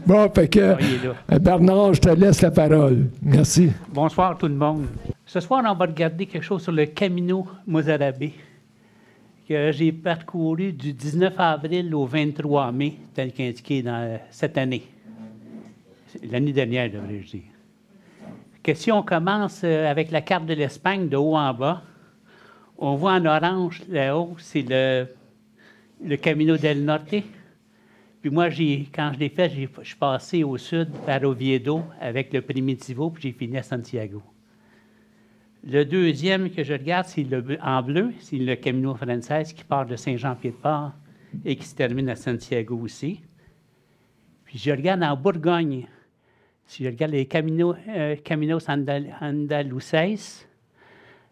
Bon, fait que, Bernard, je te laisse la parole. Merci. Bonsoir tout le monde. Ce soir, on va regarder quelque chose sur le Camino Mozarabe que j'ai parcouru du 19 avril au 23 mai, tel qu'indiqué dans cette année. L'année dernière, devrais-je dire. Que si on commence avec la carte de l'Espagne de haut en bas, on voit en orange, là-haut, c'est le Camino del Norte. Puis moi, quand je l'ai fait, je suis passé au sud, vers Oviedo, avec le Primitivo, puis j'ai fini à Santiago. Le deuxième que je regarde, c'est en bleu, c'est le Camino Frances qui part de Saint-Jean-Pied-de-Port et qui se termine à Santiago aussi. Puis je regarde en Bourgogne. Si je regarde les Caminos Andaluces,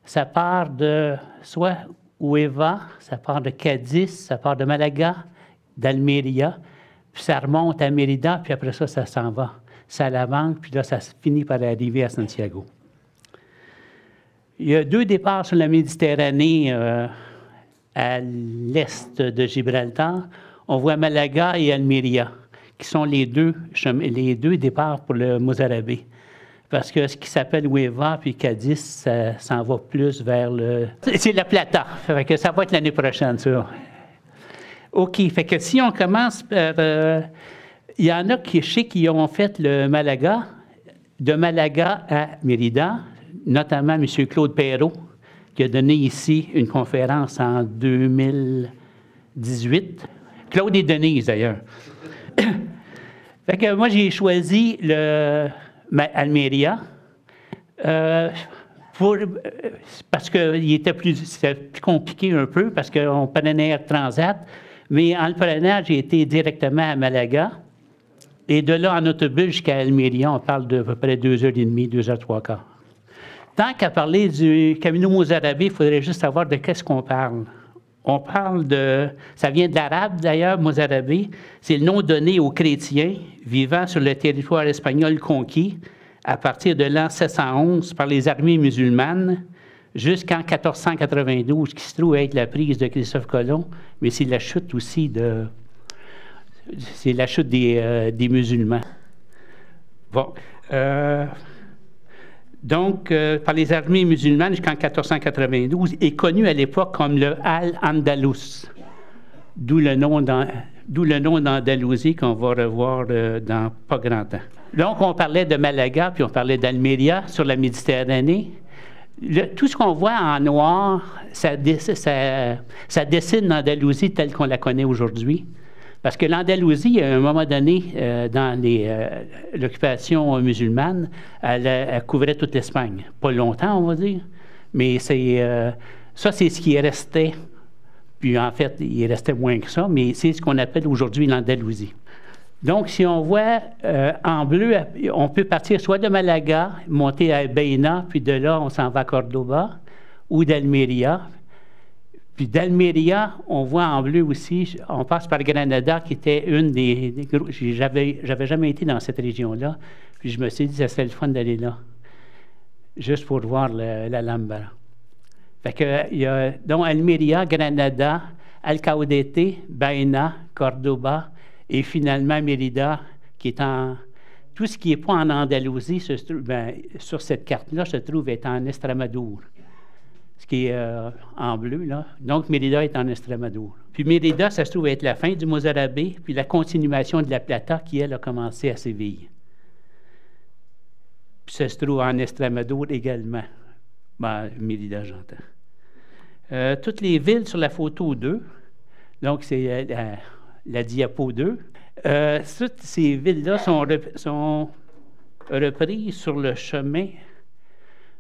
ça part de soit Huelva, ça part de Cadiz, ça part de Malaga, d'Almeria, puis ça remonte à Mérida, puis après ça, ça s'en va. Salamanque, puis là, ça finit par arriver à Santiago. Il y a 2 départs sur la Méditerranée à l'est de Gibraltar. On voit Malaga et Almeria, qui sont les deux départs pour le Mozarabe. Parce que ce qui s'appelle Huelva puis Cadiz, ça s'en va plus vers le... C'est la Plata. Fait que ça va être l'année prochaine, ça. OK. Fait que si on commence par... il y en a je sais qui ont fait le Malaga, de Malaga à Mérida, notamment M. Claude Perrault, qui a donné ici une conférence en 2018. Claude et Denise, d'ailleurs. Fait que moi, j'ai choisi Almeria parce que c'était plus compliqué un peu, parce qu'on prenait Air Transat, mais en le prenant, j'ai été directement à Malaga, et de là, en autobus jusqu'à Almeria, on parle de à peu près 2h30, 2h03. Tant qu'à parler du Camino Mozarabe, il faudrait juste savoir de qu'est-ce qu'on parle. On parle ça vient de l'arabe d'ailleurs, Mozarabe, c'est le nom donné aux chrétiens vivant sur le territoire espagnol conquis à partir de l'an 711 par les armées musulmanes jusqu'en 1492, qui se trouve être la prise de Christophe Colomb, mais c'est la chute aussi des musulmans. Bon. Donc, par les armées musulmanes jusqu'en 1492, est connu à l'époque comme le Al-Andalus, d'où le nom d'Andalousie qu'on va revoir dans pas grand temps. Donc, on parlait de Malaga, puis on parlait d'Almeria sur la Méditerranée. Tout ce qu'on voit en noir, ça dessine l'Andalousie telle qu'on la connaît aujourd'hui. Parce que l'Andalousie, à un moment donné, dans l'occupation musulmane, elle couvrait toute l'Espagne. Pas longtemps, on va dire, mais ça, c'est ce qui est resté. Puis en fait, il restait moins que ça, mais c'est ce qu'on appelle aujourd'hui l'Andalousie. Donc, si on voit en bleu, on peut partir soit de Malaga, monter à Baïna, puis de là, on s'en va à Cordoba, ou d'Almeria. Puis d'Almeria, on voit en bleu aussi, on passe par Granada, qui était une des groupes. J'avais jamais été dans cette région-là. Puis je me suis dit, ça serait le fun d'aller là, juste pour voir l'Alhambra. Fait que, il y a donc Almeria, Granada, Alcaudete, Baïna, Cordoba, et finalement Mérida, qui est tout ce qui n'est pas en Andalousie, sur cette carte-là, se trouve être en Estrémadure. Ce qui est en bleu, là. Donc, Mérida est en Estrémadure. Puis Mérida, ça se trouve être la fin du Mozarabe, puis la continuation de la Plata qui, elle, a commencé à Séville. Puis ça se trouve en Estrémadure également. Mérida, j'entends. Toutes les villes sur la photo 2, donc c'est la diapo 2, toutes ces villes-là sont reprises sur le chemin.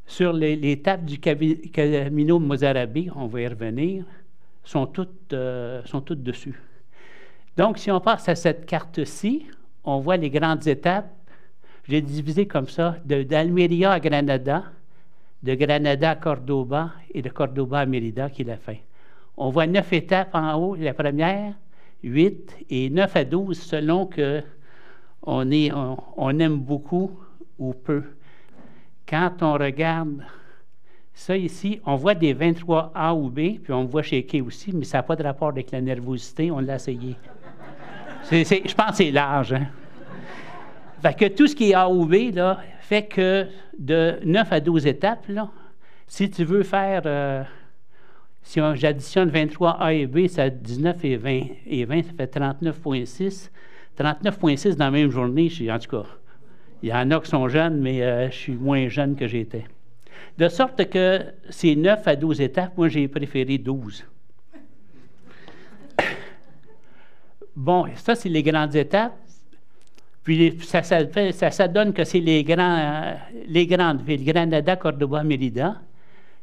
Sur l'étape du Camino Mozarabe, on va y revenir, sont toutes dessus. Donc, si on passe à cette carte-ci, on voit les grandes étapes. J'ai divisé comme ça, d'Almeria à Granada, de Granada à Cordoba et de Cordoba à Mérida, qui est la fin. On voit 9 étapes en haut, la première, 8 et 9 à 12, selon qu'on aime beaucoup ou peu. Quand on regarde ça ici, on voit des 23A ou B, puis on voit shaker aussi, mais ça n'a pas de rapport avec la nervosité, on l'a essayé. Je pense que c'est large. Hein? Fait que tout ce qui est A ou B, là, fait que de 9 à 12 étapes, là, si tu veux faire, si j'additionne 23 A et B, ça 19 et 20, ça fait 39,6. 39,6 dans la même journée, en tout cas, il y en a qui sont jeunes, mais je suis moins jeune que j'étais. De sorte que ces 9 à 12 étapes, moi, j'ai préféré 12. Bon, ça, c'est les grandes étapes. Puis ça donne que c'est les grandes villes, Granada, Cordoba, Mérida.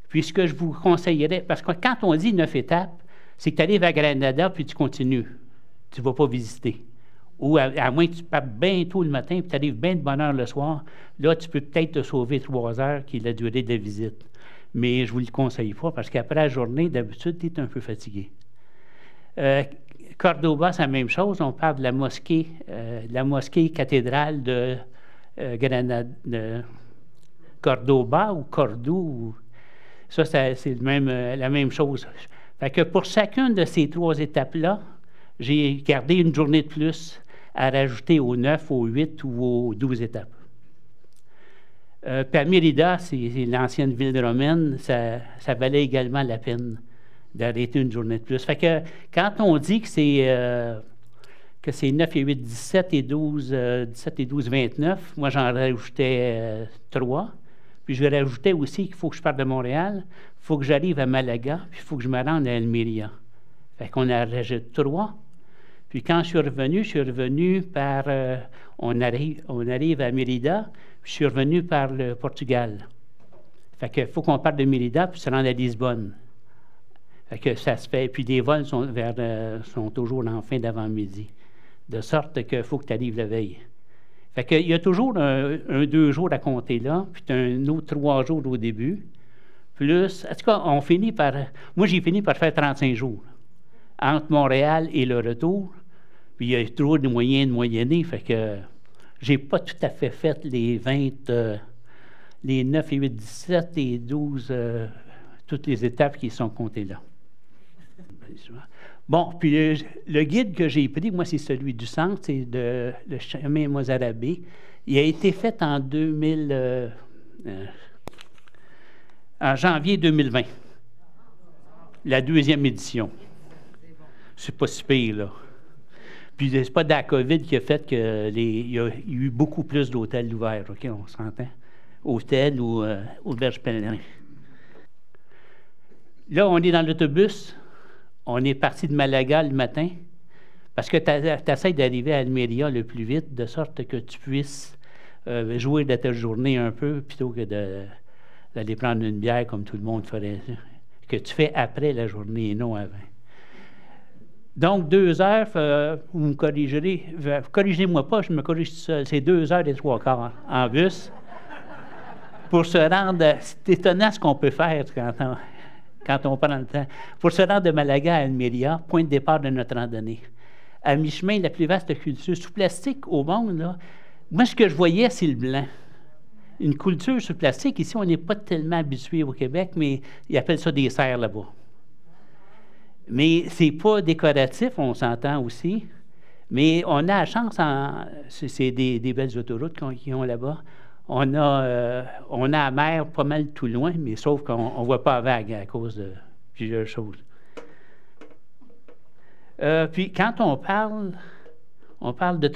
Puis ce que je vous conseillerais, parce que quand on dit 9 étapes, c'est que tu arrives à Granada, puis tu continues. Tu ne vas pas visiter. Ou à moins que tu partes bien tôt le matin, puis tu arrives bien de bonne heure le soir, là, tu peux peut-être te sauver 3 heures, qui est la durée de la visite. Mais je ne vous le conseille pas, parce qu'après la journée, d'habitude, tu es un peu fatigué. Cordoba, c'est la même chose. On parle de la mosquée cathédrale de Granada, de Cordoba ou Cordoue. Ça, c'est la même chose. Fait que pour chacune de ces 3 étapes-là, j'ai gardé une journée de plus à rajouter aux 9, aux 8 ou aux 12 étapes. Puis à Mérida, c'est l'ancienne ville romaine, ça valait également la peine d'arrêter une journée de plus. Fait que quand on dit que c'est 9 et 8, 17 et 12, 29, moi j'en rajoutais 3. Puis je rajoutais aussi qu'il faut que je parte de Montréal, il faut que j'arrive à Malaga, puis il faut que je me rende à Almeria. Fait qu'on en rajoute 3. Puis quand je suis revenu par... on arrive à Mérida, puis je suis revenu par le Portugal. Fait qu'il faut qu'on parte de Mérida, puis se rendre à Lisbonne. Fait que ça se fait. Puis les vols sont toujours en fin d'avant-midi. De sorte qu'il faut que tu arrives la veille. Fait qu'il y a toujours un 2 jours à compter là, puis un autre 3 jours au début. Plus, en tout cas, on finit par... Moi, j'ai fini par faire 35 jours. Entre Montréal et le retour. Puis il y a toujours des moyens de moyenner. Fait que j'ai pas tout à fait les 9 et 8, 17 et 12, toutes les étapes qui sont comptées là. Bon, puis le guide que j'ai pris, moi, c'est celui du centre, c'est le chemin Mozarabé. Il a été fait en janvier 2020, la 2e édition. C'est pas si pire, là. Puis c'est pas de la COVID qui a fait qu'il y a eu beaucoup plus d'hôtels ouverts, OK, on s'entend? Hôtels ou auberges pèlerins. Là, on est dans l'autobus. On est parti de Malaga le matin parce que tu essaies d'arriver à Almeria le plus vite, de sorte que tu puisses jouir de ta journée un peu plutôt que d'aller prendre une bière comme tout le monde ferait, que tu fais après la journée et non avant. Donc, 2 heures, vous me corrigerez, corrigez-moi pas, je me corrige tout seul, c'est 2 heures et 3 quarts en bus pour se rendre, c'est étonnant ce qu'on peut faire quand on prend le temps. Pour se rendre de Malaga à Almeria, point de départ de notre randonnée. À mi-chemin, la plus vaste culture sous plastique au monde, là, moi, ce que je voyais, c'est le blanc. Une culture sous plastique, ici, on n'est pas tellement habitué au Québec, mais ils appellent ça des serres là-bas. Mais c'est pas décoratif, on s'entend aussi. Mais on a la chance, c'est des belles autoroutes qu'ils ont là-bas. On a la mer pas mal tout loin, mais sauf qu'on ne voit pas la vague à cause de plusieurs choses. Puis quand on parle de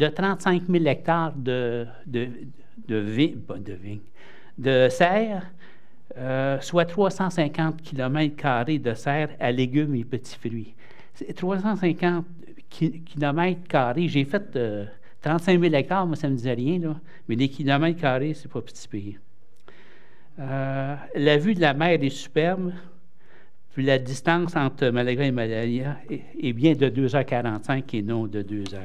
35 000 hectares de serre, soit 350 km² de serre à légumes et petits fruits. 350 km², j'ai fait 35 000 hectares, moi, ça ne me disait rien, là, mais les kilomètres carrés, c'est pas petit pays. La vue de la mer est superbe, puis la distance entre Malaga et Malaga est bien de 2h45 et non de 2 heures.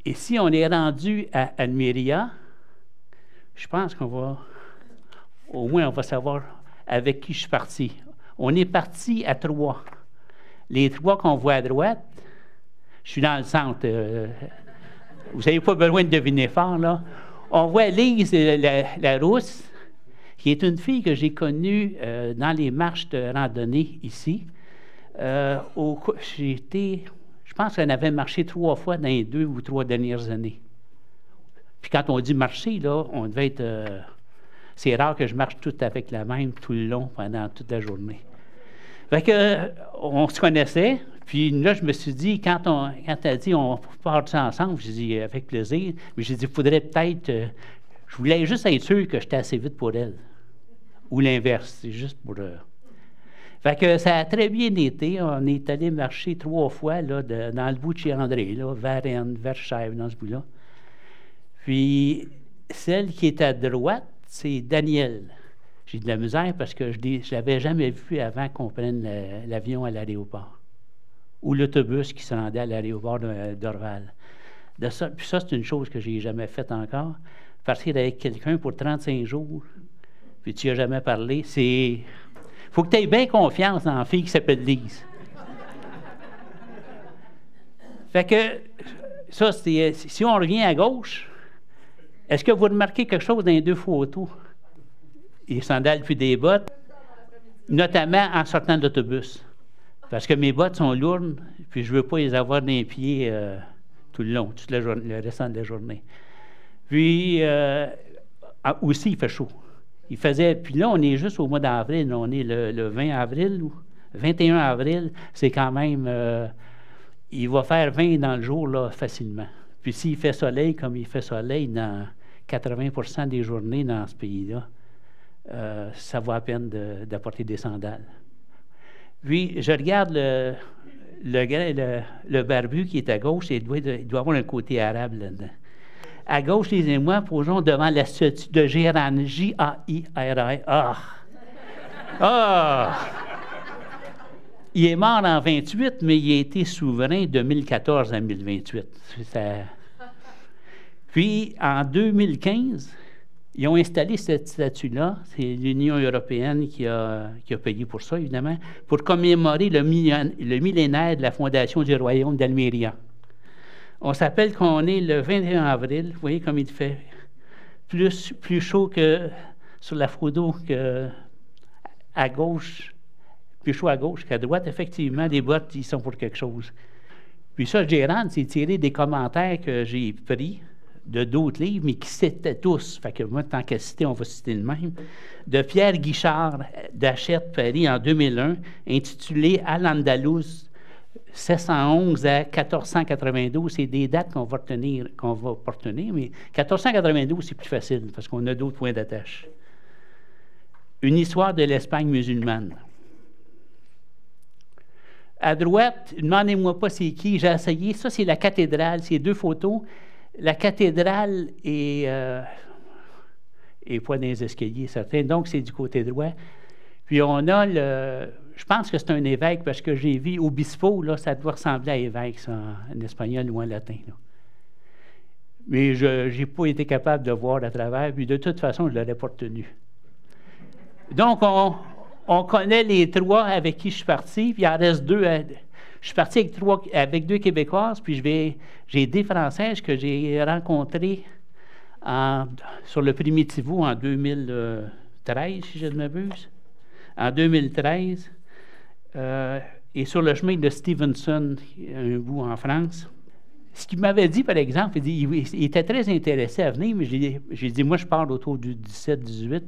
Et si on est rendu à Almeria, je pense au moins on va savoir avec qui je suis parti. On est parti à 3. Les 3 qu'on voit à droite, je suis dans le centre. Vous n'avez pas besoin de deviner fort, là. On voit Lise la Rousse, qui est une fille que j'ai connue dans les marches de randonnée ici. Je pense qu'on avait marché 3 fois dans les 2 ou 3 dernières années. Puis quand on dit marcher, là, on devait être... c'est rare que je marche tout avec la même tout le long, pendant toute la journée. Fait que, on se connaissait, puis là, je me suis dit, quand elle a dit, on part ça ensemble, j'ai dit, avec plaisir, mais j'ai dit, il faudrait peut-être... je voulais juste être sûr que j'étais assez vite pour elle. Ou l'inverse, c'est juste pour... Fait que ça a très bien été. On est allé marcher 3 fois là, dans le bout de chez André, là, vers Rennes, vers Chèvres, dans ce bout-là. Puis, celle qui est à droite, c'est Daniel. J'ai de la misère parce que je ne l'avais jamais vu avant qu'on prenne l'avion à l'aéroport. Ou l'autobus qui se rendait à l'aéroport d'Orval. Puis ça, c'est une chose que je n'ai jamais faite encore. Partir avec quelqu'un pour 35 jours, puis tu n'y as jamais parlé, c'est... faut que tu aies bien confiance dans la fille qui s'appelle Lise. Fait que, ça, c'est... Si on revient à gauche, est-ce que vous remarquez quelque chose dans les 2 photos? Les sandales puis des bottes, notamment en sortant de l'autobus. Parce que mes bottes sont lourdes, puis je ne veux pas les avoir dans les pieds tout le long, toute la journée, le restant de la journée. Puis, aussi, il fait chaud. Il faisait, puis là, on est juste au mois d'avril, on est le 20 avril, ou 21 avril, c'est quand même, il va faire 20 dans le jour, là, facilement. Puis s'il fait soleil, comme il fait soleil dans 80% des journées dans ce pays-là, ça vaut à peine d'apporter des sandales. Puis, je regarde le barbu qui est à gauche, il doit avoir un côté arabe là-dedans. À gauche, lisez-moi, posons devant la statue de Jairani, J-A-I-R-I. Il est mort en 28, mais il a été souverain de 1014 à 1028. Puis, en 2015, ils ont installé cette statue-là. C'est l'Union européenne qui a payé pour ça, évidemment, pour commémorer le millénaire de la fondation du royaume d'Alméria. On s'appelle qu'on est le 21 avril. Vous voyez comme il fait plus chaud que sur la photo à gauche, plus chaud à gauche qu'à droite. Effectivement, les bottes, ils sont pour quelque chose. Puis ça, Gérard, c'est tiré des commentaires que j'ai pris de d'autres livres, mais qui citaient tous. Fait que moi, tant qu'à citer, on va citer le même. De Pierre Guichard d'Hachette, Paris, en 2001, intitulé « Al-Andalus ». 1611 à 1492, c'est des dates qu'on va pas retenir, mais 1492, c'est plus facile, parce qu'on a d'autres points d'attache. Une histoire de l'Espagne musulmane. À droite, demandez-moi pas c'est qui, j'ai essayé, ça c'est la cathédrale, c'est 2 photos. La cathédrale est pas dans les escaliers, certains, donc c'est du côté droit. Puis on a je pense que c'est un évêque, parce que j'ai vu obispo, là, ça doit ressembler à évêque, ça, en espagnol ou en latin. Là. Mais je n'ai pas été capable de voir à travers, puis de toute façon, je ne l'aurais pas retenu. Donc, on connaît les 3 avec qui je suis parti, puis il en reste 2. Je suis parti avec 2 Québécoises, puis j'ai des Françaises que j'ai rencontrées sur le Primitivo en 2013, si je ne m'abuse. En 2013. Et sur le chemin de Stevenson, un bout en France. Ce qu'il m'avait dit, par exemple, il était très intéressé à venir, mais j'ai dit, moi, je pars autour du 17-18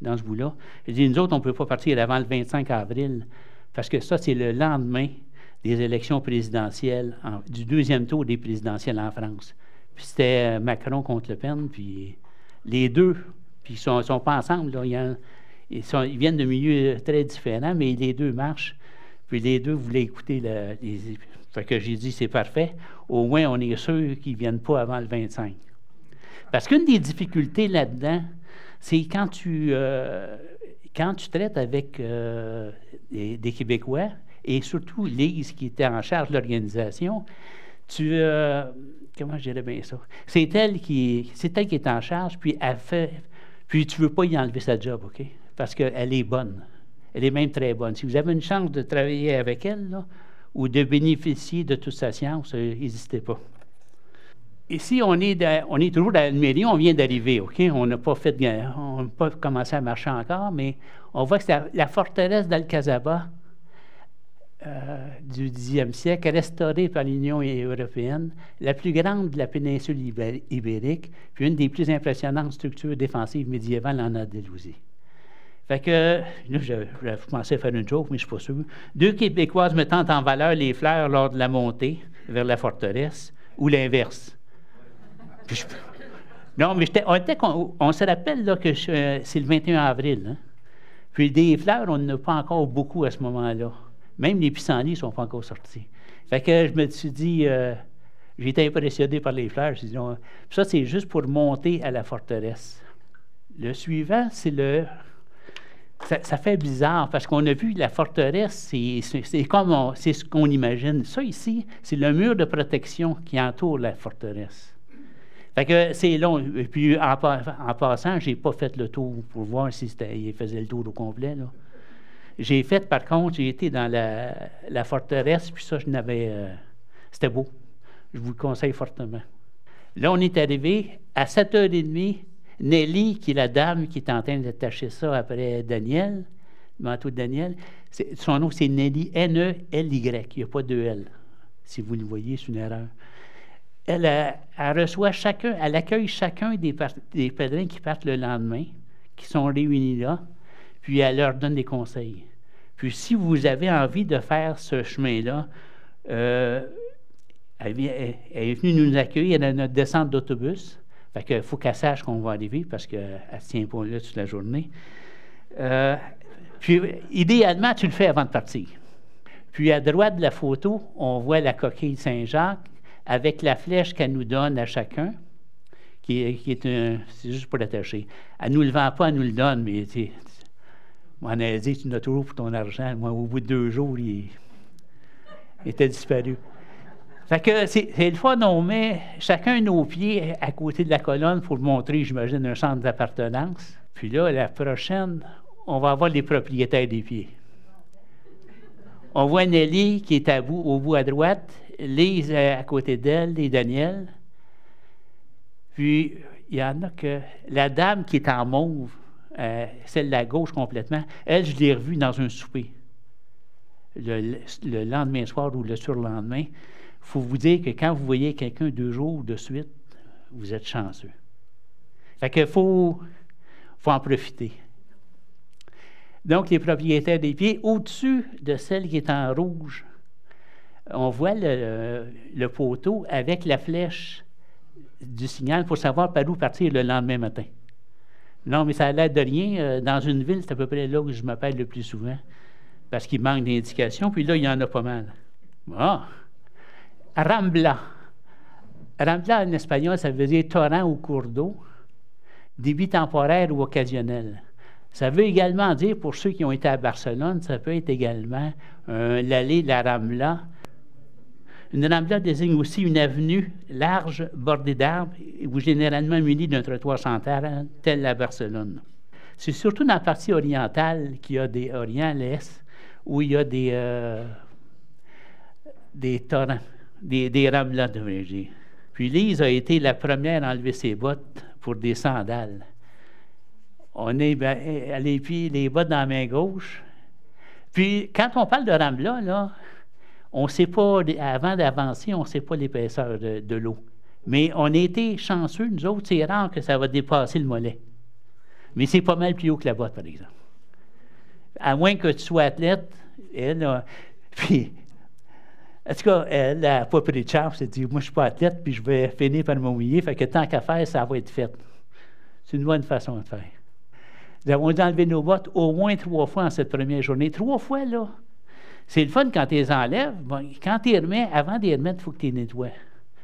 dans ce bout-là. J'ai dit, nous autres, on ne peut pas partir avant le 25 avril, parce que ça, c'est le lendemain des élections présidentielles, du 2e tour des présidentielles en France. Puis c'était Macron contre Le Pen, puis les deux, puis ils ne sont pas ensemble, là, ils viennent de milieux très différents, mais les 2 marchent. Puis les 2 voulaient écouter fait que j'ai dit, c'est parfait. Au moins, on est sûr qu'ils ne viennent pas avant le 25. Parce qu'une des difficultés là-dedans, c'est quand tu traites avec des Québécois, et surtout Lise, qui était en charge de l'organisation, comment je dirais bien ça? C'est elle qui est en charge, puis elle fait... Puis tu ne veux pas y enlever sa job, OK? Parce qu'elle est bonne. Elle est même très bonne. Si vous avez une chance de travailler avec elle, là, ou de bénéficier de toute sa science, n'hésitez pas. Ici, on est toujours dans Almérie, on vient d'arriver, OK? On n'a pas commencé à marcher encore, mais on voit que la forteresse d'Alcazaba, du 10e siècle, restaurée par l'Union européenne, la plus grande de la péninsule ibérique, puis une des plus impressionnantes structures défensives médiévales en Andalousie. Fait que, là, je pensais faire une joke, mais je ne suis pas sûr. 2 Québécoises mettant en valeur les fleurs lors de la montée vers la forteresse, ou l'inverse. Non, mais on se rappelle là, que c'est le 21 avril. Hein? Puis des fleurs, on n'en a pas encore beaucoup à ce moment-là. Même les pissenlits ne sont pas encore sortis. Fait que je me suis dit, j'ai été impressionné par les fleurs. Je me suis dit, ça, c'est juste pour monter à la forteresse. Le suivant, c'est le... Ça fait bizarre, parce qu'on a vu la forteresse, c'est ce qu'on imagine. Ça, ici, c'est le mur de protection qui entoure la forteresse. Fait que c'est long. Et puis, en passant, je n'ai pas fait le tour pour voir si il faisait le tour au complet, là. J'ai fait, par contre, j'ai été dans la forteresse, puis ça, c'était beau. Je vous le conseille fortement. Là, on est arrivé à 7h30. Nelly, qui est la dame qui est en train d'attacher ça après Daniel, le manteau de Daniel, son nom, c'est Nelly, N-E-L-Y. Il n'y a pas de L. Si vous le voyez, c'est une erreur. Elle reçoit elle accueille chacun des pèlerins qui partent le lendemain, qui sont réunis là, puis elle leur donne des conseils. Puis si vous avez envie de faire ce chemin-là, elle est venue nous accueillir à notre descente d'autobus. Fait qu'il faut qu'elle sache qu'on va arriver parce qu'elle ne se tient pas là toute la journée. Puis, idéalement, tu le fais avant de partir. Puis, à droite de la photo, on voit la coquille Saint-Jacques avec la flèche qu'elle nous donne à chacun, c'est juste pour l'attacher. Elle ne nous le vend pas, elle nous le donne, mais on a dit, tu n'as toujours pour ton argent. Moi, au bout de 2 jours, il était disparu. Fait que c'est le fun, on met chacun nos pieds à côté de la colonne pour montrer, j'imagine, un centre d'appartenance. Puis là, la prochaine, on va avoir les propriétaires des pieds. On voit Nelly qui est au bout à droite, Lise à côté d'elle et Daniel. Puis, il y en a que la dame qui est en mauve, celle de la gauche complètement, elle, je l'ai revue dans un souper. Le lendemain soir ou le surlendemain. Il faut vous dire que quand vous voyez quelqu'un 2 jours de suite, vous êtes chanceux. Fait qu'il faut en profiter. Donc, les propriétaires des pieds, au-dessus de celle qui est en rouge, on voit le poteau avec la flèche du signal pour savoir par où partir le lendemain matin. Non, mais ça a l'air de rien. Dans une ville, c'est à peu près là où je m'appelle le plus souvent, parce qu'il manque d'indications, puis là, il y en a pas mal. Bon. Rambla. Rambla, en espagnol, ça veut dire torrent ou cours d'eau, débit temporaire ou occasionnel. Ça veut également dire, pour ceux qui ont été à Barcelone, ça peut être également l'allée de la Rambla. Une Rambla désigne aussi une avenue large, bordée d'arbres, ou généralement munie d'un trottoir central, tel à Barcelone. C'est surtout dans la partie orientale qu'il y a des l'est, où il y a des torrents. Des ramblas, devrais-je dire. Puis Lise a été la première à enlever ses bottes pour des sandales. Elle a les bottes dans la main gauche. Puis, quand on parle de rambla, là, on ne sait pas, avant d'avancer, on ne sait pas l'épaisseur de l'eau. Mais on a été chanceux, nous autres, c'est rare que ça va dépasser le mollet. Mais c'est pas mal plus haut que la botte, par exemple. À moins que tu sois athlète, puis... En tout cas, elle n'a pas pris de chance. Elle dit, moi, je ne suis pas athlète, puis je vais finir par me mouiller. Fait que tant qu'à faire, ça va être fait. C'est une bonne façon de faire. Nous avons dû enlever nos bottes au moins 3 fois en cette première journée. 3 fois, là. C'est le fun quand tu les enlèves. Bon, quand tu les remets, avant de les remettre, il faut que tu les nettoies.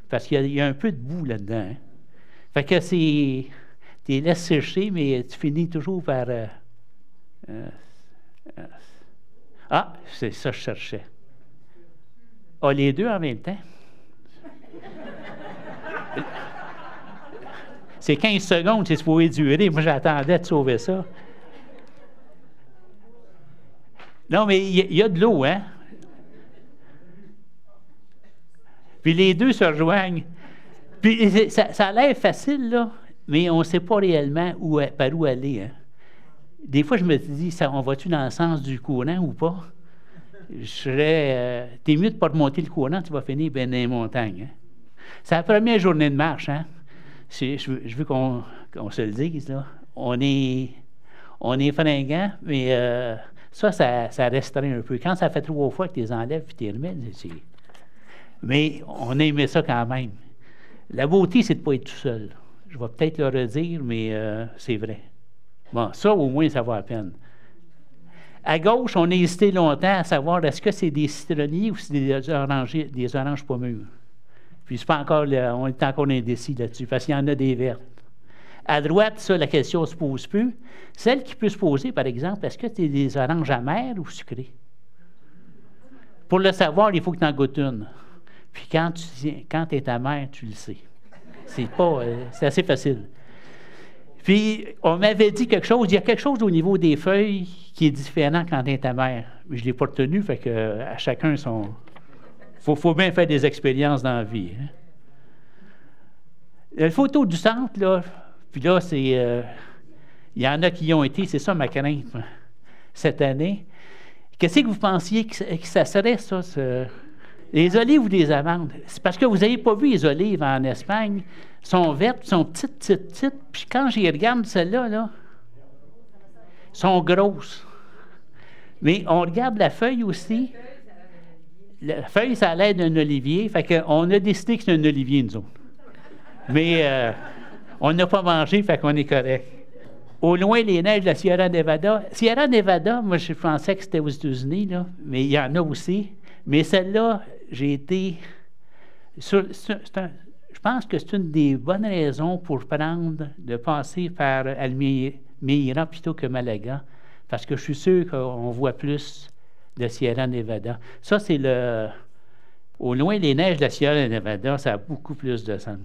Parce qu'il y a un peu de boue là-dedans. Hein? Fait que tu les laisses sécher, mais tu finis toujours par... c'est ça que je cherchais. Ah, les 2 en même temps. C'est 15 secondes, c'est supposé durer. Moi, j'attendais de sauver ça. Non, mais il y a de l'eau, hein? Puis les 2 se rejoignent. Puis ça a l'air facile, là, mais on ne sait pas réellement par où aller. Hein? Des fois, je me dis, on va-tu dans le sens du courant ou pas? je serais... t'es mieux de ne pas remonter le courant, tu vas finir bien dans les montagnes. Hein? C'est la première journée de marche. Hein? Je veux qu'on se le dise. Là. On est fringants, mais ça resterait un peu. Quand ça fait 3 fois que tu les enlèves et tu les remets, mais on aimait ça quand même. La beauté, c'est de ne pas être tout seul. Je vais peut-être le redire, mais c'est vrai. Bon, ça, au moins, ça vaut la peine. À gauche, on a hésité longtemps à savoir est-ce que c'est des citronniers ou c'est des oranges pas mûres. Puis c'est pas encore on est encore indécis là-dessus, parce qu'il y en a des vertes. À droite, ça, la question ne se pose plus. Celle qui peut se poser, par exemple, est-ce que c'est des oranges amères ou sucrées? Pour le savoir, il faut que tu en goûtes une. Puis quand tu es amère, tu le sais. C'est assez facile. Puis, on m'avait dit quelque chose, il y a quelque chose au niveau des feuilles qui est différent quand tu es amère. Je ne l'ai pas retenu, fait que à chacun son... Faut bien faire des expériences dans la vie. Hein. La photo du centre, là, puis là, c'est... il y en a qui y ont été, c'est ça ma crainte, cette année. Qu'est-ce que vous pensiez que ça serait, ça? Les olives ou des amandes? C'est parce que vous n'avez pas vu les olives en Espagne. Elles sont vertes, sont petites. Puis quand j'y regarde celles-là, là, sont grosses. Mais on regarde la feuille aussi. La feuille, ça a l'air d'un olivier. Fait qu'on a décidé que c'est un olivier, nous autres. Mais on n'a pas mangé, fait qu'on est correct. Au loin, les neiges de la Sierra Nevada. Sierra Nevada, moi, je pensais que c'était aux États-Unis, là, mais il y en a aussi. Mais celle-là, j'ai été... je pense que c'est une des bonnes raisons pour de passer par Almira plutôt que Malaga, parce que je suis sûr qu'on voit plus de Sierra Nevada. Ça, c'est le... Au loin, les neiges de la Sierra Nevada, ça a beaucoup plus de sens.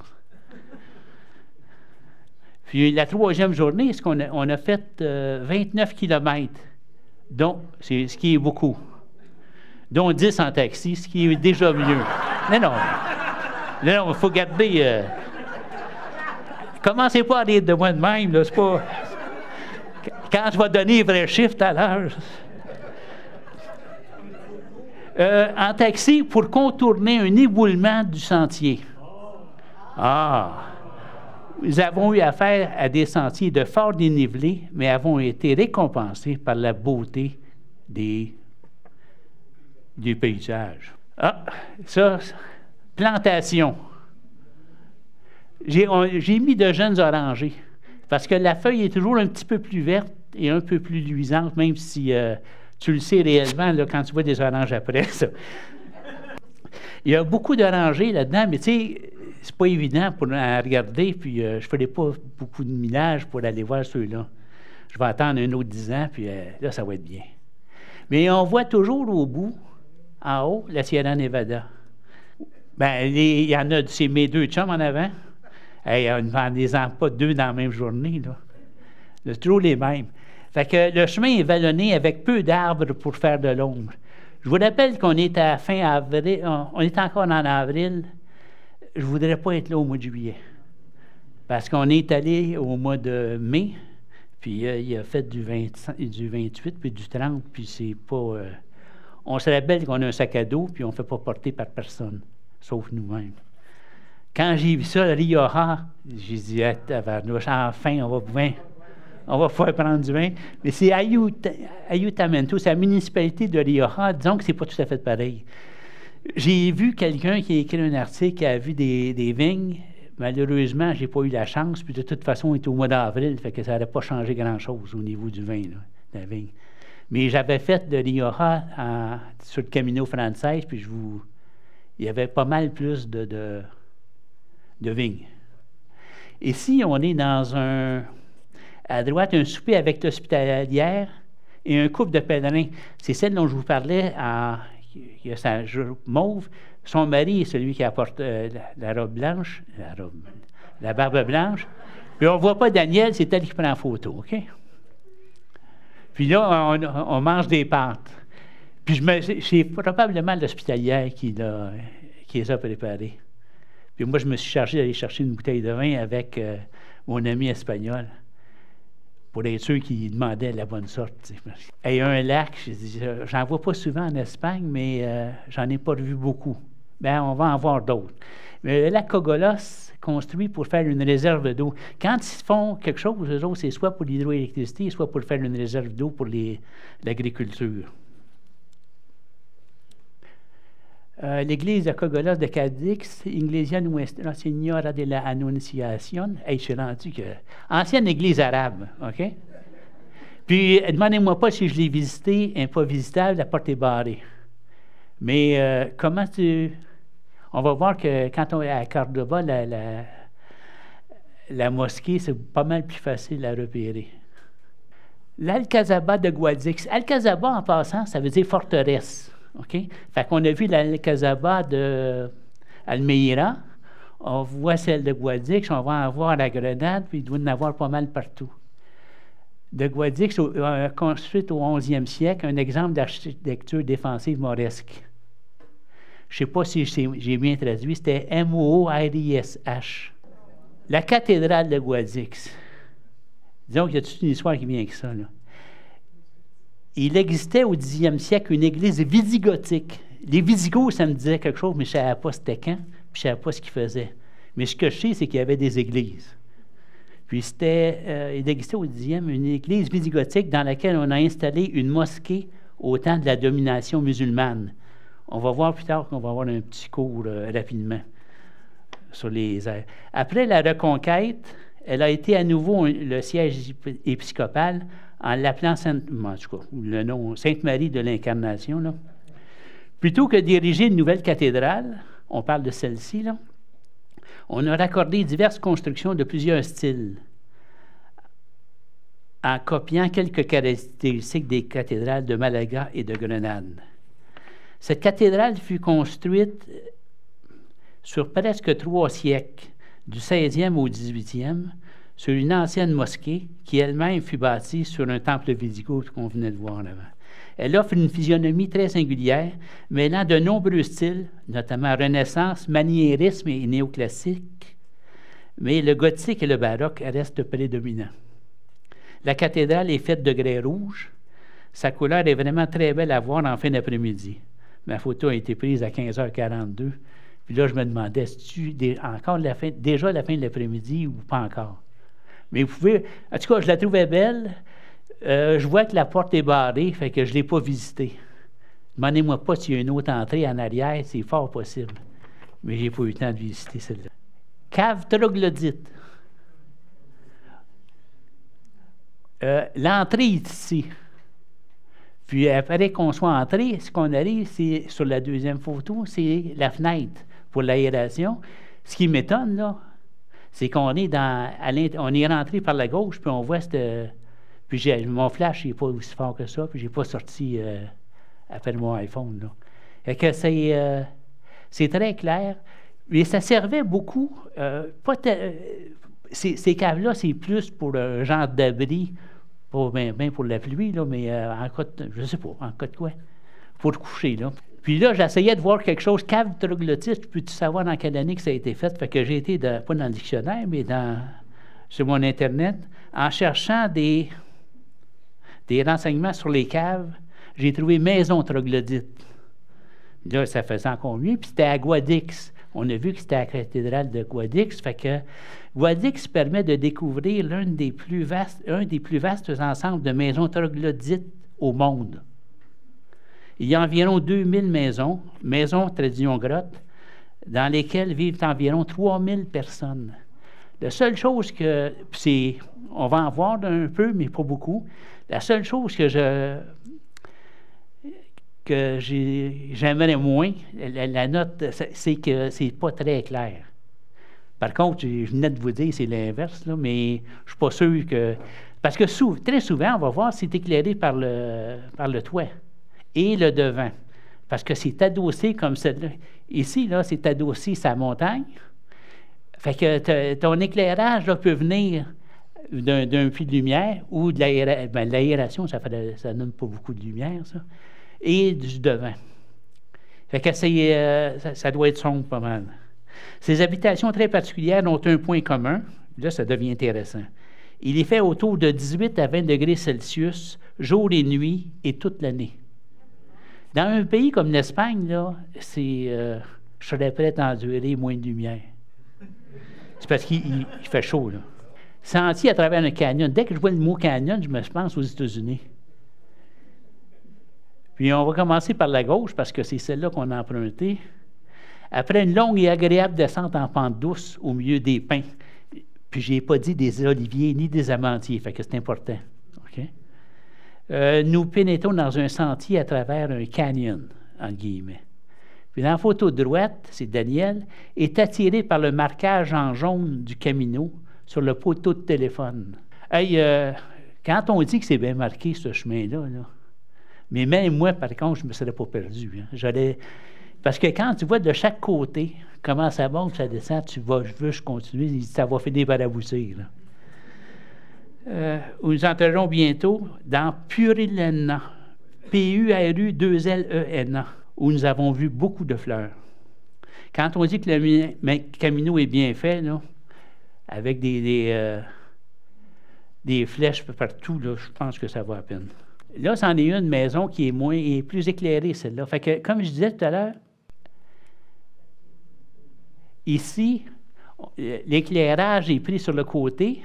Puis la 3e journée, on a fait 29 km, donc, ce qui est beaucoup. Dont 10 en taxi, ce qui est déjà mieux. Non, il faut garder... Commencez pas à rire de moi de même, là, c'est pas... Quand je vais donner les vrais chiffres tout à l'heure... en taxi, pour contourner un éboulement du sentier. Nous avons eu affaire à des sentiers de fort dénivelé, mais avons été récompensés par la beauté du paysage. Ça, plantation. J'ai mis de jeunes orangers, parce que la feuille est toujours un petit peu plus verte et un peu plus luisante, même si tu le sais réellement là, quand tu vois des oranges après ça. Il y a beaucoup d'orangers là-dedans, mais tu sais, c'est pas évident pour regarder, puis je ne ferai pas beaucoup de millage pour aller voir ceux-là. Je vais attendre un autre 10 ans, puis là, ça va être bien. Mais on voit toujours au bout, en haut, la Sierra Nevada. Bien, il y en a, c'est mes 2 chums en avant. Hey, on ne les en pas 2 dans la même journée, là. C'est toujours les mêmes. Fait que le chemin est vallonné avec peu d'arbres pour faire de l'ombre. Je vous rappelle qu'on est à fin avril, on est encore en avril. Je ne voudrais pas être là au mois de juillet. Parce qu'on est allé au mois de mai, puis il a fait du 28, puis du 30, puis c'est pas... on se rappelle qu'on a un sac à dos, puis on ne fait pas porter par personne, sauf nous-mêmes. Quand j'ai vu ça, Rioja, j'ai dit, enfin, on va pouvoir prendre du vin. Mais c'est Ayuntamiento, c'est la municipalité de Rioja, disons que c'est pas tout à fait pareil. J'ai vu quelqu'un qui a écrit un article qui a vu des vignes. Malheureusement, je n'ai pas eu la chance, puis de toute façon, on était au mois d'avril, fait que ça n'aurait pas changé grand-chose au niveau du vin, là, de la vigne. Mais j'avais fait de Rioja sur le Camino Frances, puis il y avait pas mal plus de vignes. Ici, on est dans à droite, un souper avec l'hospitalière et un couple de pèlerins. C'est celle dont je vous parlais, qui a sa jupe mauve. Son mari est celui qui apporte la robe blanche, la barbe blanche. Puis on ne voit pas Daniel, c'est elle qui prend la photo, OK? Puis là, on mange des pâtes. Puis c'est probablement l'hospitalière qui les a préparées. Puis moi, je me suis chargé d'aller chercher une bouteille de vin avec mon ami espagnol pour être sûr qu'ils demandaient la bonne sorte. Et un lac, je dis, j'en vois pas souvent en Espagne, mais j'en ai pas vu beaucoup. Bien, on va en voir d'autres. Mais le lac Cogolos, construit pour faire une réserve d'eau. Quand ils font quelque chose, eux autres, c'est soit pour l'hydroélectricité, soit pour faire une réserve d'eau pour l'agriculture. L'église de Cogolos de Cadix, Iglesia Nuestra Señora de la Annunciación, hey, je suis rendu que... Ancienne église arabe, OK? Puis, demandez-moi pas si je l'ai visitée, elle n'est pas visitable, la porte est barrée. Mais comment tu... On va voir que quand on est à Cordoba, la mosquée, c'est pas mal plus facile à repérer. L'Alcazaba de Guadix. Alcazaba, en passant, ça veut dire forteresse. OK? Fait qu'on a vu l'Alcazaba de Almeira, on voit celle de Guadix, on va en voir à la Grenade, puis il doit en avoir pas mal partout. De Guadix, construite au 11e siècle, un exemple d'architecture défensive mauresque. Je ne sais pas si j'ai bien traduit, c'était M-O-O-R-I-S-H. La cathédrale de Guadix. Disons qu'il y a toute une histoire qui vient avec ça, là. Il existait au 10e siècle une église visigothique. Les Visigoths, ça me disait quelque chose, mais je ne savais pas c'était quand, puis je ne savais pas ce qu'ils faisaient. Mais ce que je sais, c'est qu'il y avait des églises. Puis il existait au 10e une église visigothique dans laquelle on a installé une mosquée au temps de la domination musulmane. On va voir plus tard qu'on va avoir un petit cours rapidement sur les airs. Après la Reconquête, elle a été à nouveau le siège épiscopal en l'appelant le nom Sainte-Marie de l'Incarnation. Là. Plutôt que d'ériger une nouvelle cathédrale, on parle de celle-ci, là, on a raccordé diverses constructions de plusieurs styles, en copiant quelques caractéristiques des cathédrales de Malaga et de Grenade. Cette cathédrale fut construite sur presque 3 siècles, du 16e au 18e, sur une ancienne mosquée qui elle-même fut bâtie sur un temple wisigoth qu'on venait de voir avant. Elle offre une physionomie très singulière, mêlant de nombreux styles, notamment Renaissance, maniérisme et néoclassique, mais le gothique et le baroque restent prédominants. La cathédrale est faite de grès rouge. Sa couleur est vraiment très belle à voir en fin d'après-midi. Ma photo a été prise à 15h42. Puis là, je me demandais, est-ce encore déjà la fin de l'après-midi ou pas encore? Mais vous pouvez... En tout cas, je la trouvais belle. Je vois que la porte est barrée, fait que je ne l'ai pas visitée. Demandez-moi pas s'il y a une autre entrée en arrière, c'est fort possible. Mais je n'ai pas eu le temps de visiter celle-là. Cave troglodyte. L'entrée est ici. Puis après qu'on soit entré, ce qu'on arrive, c'est sur la deuxième photo, c'est la fenêtre pour l'aération. Ce qui m'étonne, là, c'est qu'on est on est rentré par la gauche, puis on voit cette... Puis mon flash n'est pas aussi fort que ça, puis je n'ai pas sorti après mon iPhone, là. Et que c'est très clair. Mais ça servait beaucoup, ces caves-là, c'est plus pour le genre d'abri, pas bien pour la pluie, là, mais en cas de, je ne sais pas, en cas de quoi, pour te coucher, là. Puis là, j'essayais de voir quelque chose, cave troglodyte, peux-tu savoir dans quelle année que ça a été fait? Fait que j'ai été, pas dans le dictionnaire, mais sur mon Internet, en cherchant des renseignements sur les caves, j'ai trouvé maison troglodyte. Là, ça faisait encore mieux, puis c'était à Guadix. On a vu que c'était à la cathédrale de Guadix, fait que Guadix permet de découvrir un des plus vastes ensembles de maisons troglodytes au monde. Il y a environ 2000 maisons tradition grotte, dans lesquelles vivent environ 3000 personnes. La seule chose que, on va en voir un peu, mais pas beaucoup, la seule chose que j'aimerais moins, la note, c'est que c'est pas très clair. Par contre, je venais de vous dire, c'est l'inverse, là, mais je ne suis pas sûr que... Parce que très souvent, on va voir, c'est éclairé par le toit et le devant. Parce que c'est adossé comme celle-là. Ici, là, c'est adossé sa montagne. Fait que ton éclairage là, peut venir d'un puits de lumière ou de l'aération, ça donne pas beaucoup de lumière, ça, et du devant. Fait que ça doit être sombre pas mal. Ces habitations très particulières ont un point commun. Là, ça devient intéressant. Il est fait autour de 18 à 20 degrés Celsius, jour et nuit, et toute l'année. Dans un pays comme l'Espagne, là, je serais prêt à endurer moins de lumière. C'est parce qu'il fait chaud, là. Sentier à travers un canyon. Dès que je vois le mot canyon, je me pense aux États-Unis. Puis on va commencer par la gauche, parce que c'est celle-là qu'on a empruntée. Après une longue et agréable descente en pente douce au milieu des pins, puis je n'ai pas dit des oliviers ni des amandiers, fait que c'est important. Okay? Nous pénétrons dans un sentier à travers un canyon, entre guillemets. Puis dans la photo de droite, c'est Daniel, est attiré par le marquage en jaune du Camino sur le poteau de téléphone. Hey, quand on dit que c'est bien marqué, ce chemin-là, là, mais même moi, par contre, je ne me serais pas perdu. Hein. Parce que quand tu vois de chaque côté comment ça monte, ça descend, tu vas, je continue, ça va finir par aboutir. Nous entrerons bientôt dans Purilena, P-U-R-U-2-L-E-N-A, où nous avons vu beaucoup de fleurs. Quand on dit que le Camino est bien fait, là, avec des flèches partout, là, je pense que ça vaut la peine. Là, c'en est une maison qui est plus éclairée, celle-là. Fait que, comme je disais tout à l'heure, ici, l'éclairage est pris sur le côté,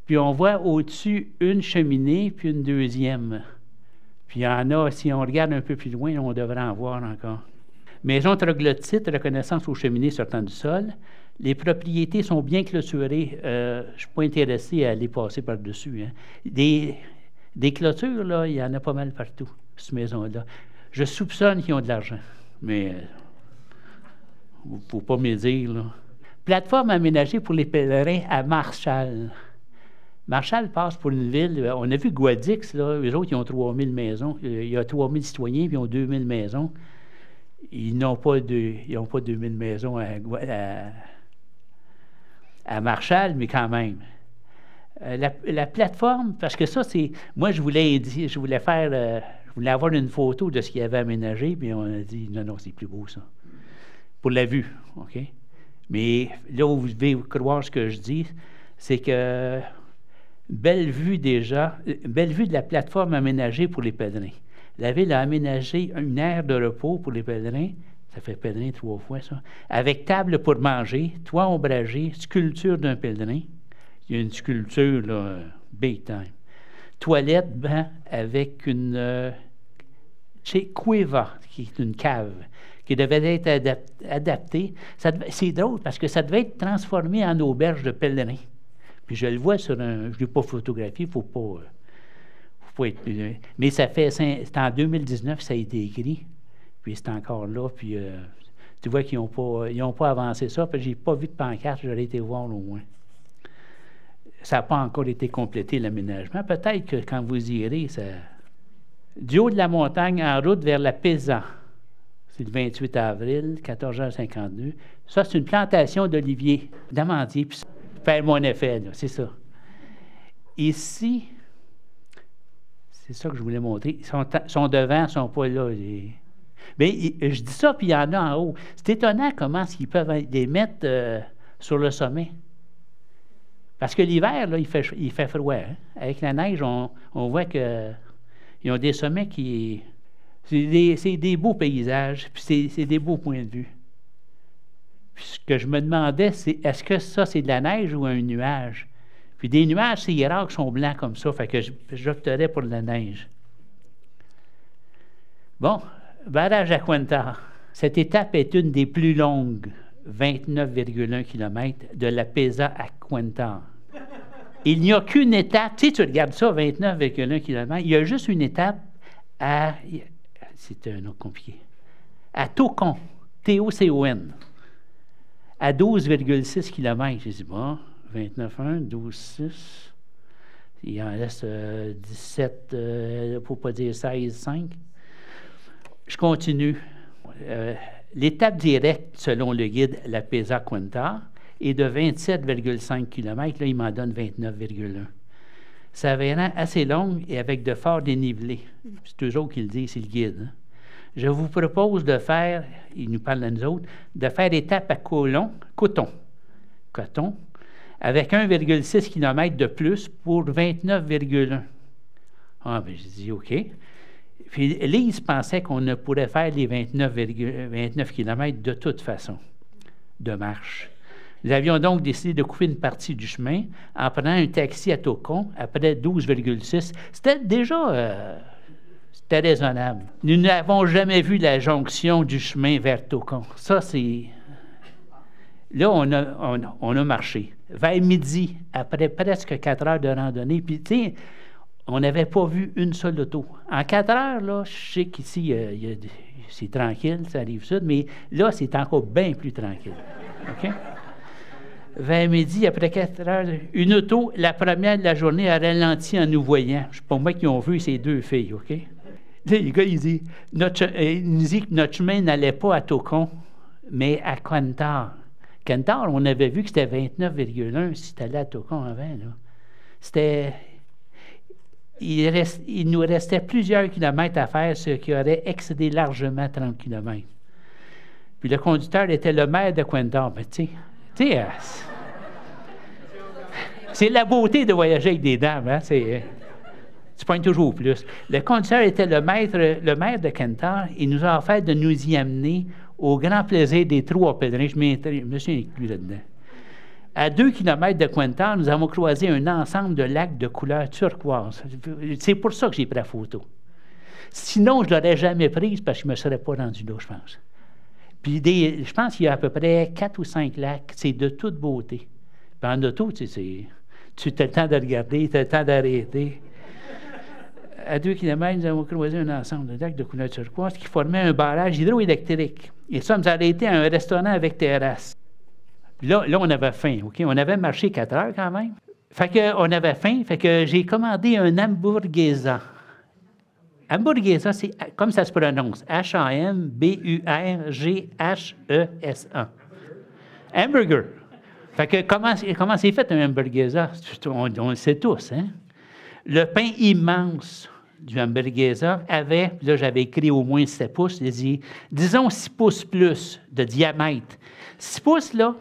puis on voit au-dessus une cheminée, puis une deuxième. Puis il y en a, si on regarde un peu plus loin, on devrait en voir encore. Maison troglodyte, reconnaissance aux cheminées sortant du sol. Les propriétés sont bien clôturées. Je ne suis pas intéressé à les passer par-dessus. Hein. Des clôtures, là, il y en a pas mal partout, cette maison-là. Je soupçonne qu'ils ont de l'argent, mais il ne faut pas me le dire, là. Plateforme aménagée pour les pèlerins à Marshall. Marshall passe pour une ville. On a vu Guadix, là, eux autres, ils ont 3000 maisons. Il y a 3000 citoyens, puis ils ont 2000 maisons. Ils n'ont pas 2000 maisons à Marshall, mais quand même. La plateforme, parce que ça, c'est... Moi, je voulais avoir une photo de ce qu'il y avait aménagé, puis on a dit, non, c'est plus beau, ça. Pour la vue, OK? Mais là où vous devez croire ce que je dis, c'est que belle vue de la plateforme aménagée pour les pèlerins. La ville a aménagé une aire de repos pour les pèlerins, ça fait pèlerin 3 fois, ça, avec table pour manger, toit ombragé, sculpture d'un pèlerin. Il y a une sculpture, là, big time. Toilette, banc, avec une cueva, qui est une cave, qui devait être adaptée. C'est drôle, parce que ça devait être transformé en auberge de pèlerins. Puis je le vois je ne l'ai pas photographié, il ne faut pas être... Mais c'est en 2019 ça a été écrit, puis c'est encore là, puis tu vois qu'ils n'ont pas avancé ça, puis je n'ai pas vu de pancarte, j'aurais été voir au moins. Ça n'a pas encore été complété, l'aménagement. Peut-être que quand vous y irez, ça... Du haut de la montagne, en route vers la Pesa, c'est le 28 avril, 14h52. Ça, c'est une plantation d'oliviers, d'amandiers, puis ça fait mon effet, là, c'est ça. Ici, c'est ça que je voulais montrer. Ils sont devant, ils ne sont pas là. Mais je dis ça, puis il y en a en haut. C'est étonnant comment ils peuvent les mettre sur le sommet. Parce que l'hiver, là, il fait froid. Hein? Avec la neige, on voit qu'ils ont des sommets qui... C'est des beaux paysages, puis c'est des beaux points de vue. Puis ce que je me demandais, c'est est-ce que ça, c'est de la neige ou un nuage? Puis des nuages, c'est rare qu'ils sont blancs comme ça, fait que j'opterais pour de la neige. Bon, barrage à Cuentar. Cette étape est une des plus longues, 29,1 km, de la Pesa à Cuentar. Il n'y a qu'une étape, tu sais, tu regardes ça, 29,1 km, il y a juste une étape à... C'est un nom compliqué. À Tocon, T-O-C-O-N, à 12,6 km. J'ai dit, bon, 29,1, 12,6, il en reste 17, pour ne pas dire 16,5. Je continue. L'étape directe, selon le guide La Pesa Cuentar, est de 27,5 km. Là, il m'en donne 29,1. Ça s'avérant assez longue et avec de forts dénivelés. C'est eux autres qui le disent, c'est le guide. Hein? Je vous propose de faire, il nous parle à nous autres, de faire étape à Coton, avec 1,6 km de plus pour 29,1. Ah, bien, j'ai dit OK. Puis Lise pensait qu'on ne pourrait faire les 29 km de toute façon, de marche. Nous avions donc décidé de couper une partie du chemin en prenant un taxi à Taucon, après 12,6. C'était déjà c'était raisonnable. Nous n'avons jamais vu la jonction du chemin vers Taucon. Ça, c'est... Là, on a marché. Vers midi, après presque 4 heures de randonnée, puis tu sais, on n'avait pas vu une seule auto. En 4 heures, là, je sais qu'ici, c'est tranquille, ça arrive sud, mais là, c'est encore bien plus tranquille. OK? Vers midi, après 4 heures, une auto, la première de la journée, a ralenti en nous voyant. C'est pas moi qui ont vu ces 2 filles, OK? Là, les gars, ils disent que notre chemin n'allait pas à Taucon, mais à Cantar. Cantar, on avait vu que c'était 29,1 si tu allais à Taucon avant. Là. C'était... Il nous restait plusieurs kilomètres à faire, ce qui aurait excédé largement 30 kilomètres. Puis le conducteur était le maire de Cantar. Ben, tu sais, c'est la beauté de voyager avec des dames, hein? Tu pognes toujours plus. Le conducteur était le maire de Cantar. Il nous a offert de nous y amener au grand plaisir des 3 pèlerins. Je me suis inclus là-dedans. À 2 km de Cantar, nous avons croisé un ensemble de lacs de couleur turquoise. C'est pour ça que j'ai pris la photo. Sinon, je ne l'aurais jamais prise parce que je ne me serais pas rendu là, je pense. Puis je pense qu'il y a à peu près 4 ou 5 lacs. C'est de toute beauté. Puis en auto, tu as le temps de regarder, tu as le temps d'arrêter. À 2 km, nous avons croisé un ensemble de lacs de couleur turquoise qui formait un barrage hydroélectrique. Et ça, nous a arrêté à un restaurant avec terrasse. Là, on avait faim, OK? On avait marché 4 heures quand même. Fait qu'on avait faim, fait que j'ai commandé un hamburguesa. Hamburguesa, c'est comme ça se prononce. H-A-M-B-U-R-G-H-E-S-A. Hamburger. Fait que comment c'est fait un hamburguesa? On le sait tous, hein? Le pain immense du hamburguesa avait, là j'avais écrit au moins 7 pouces, disons 6 pouces plus de diamètre. 6 pouces, là,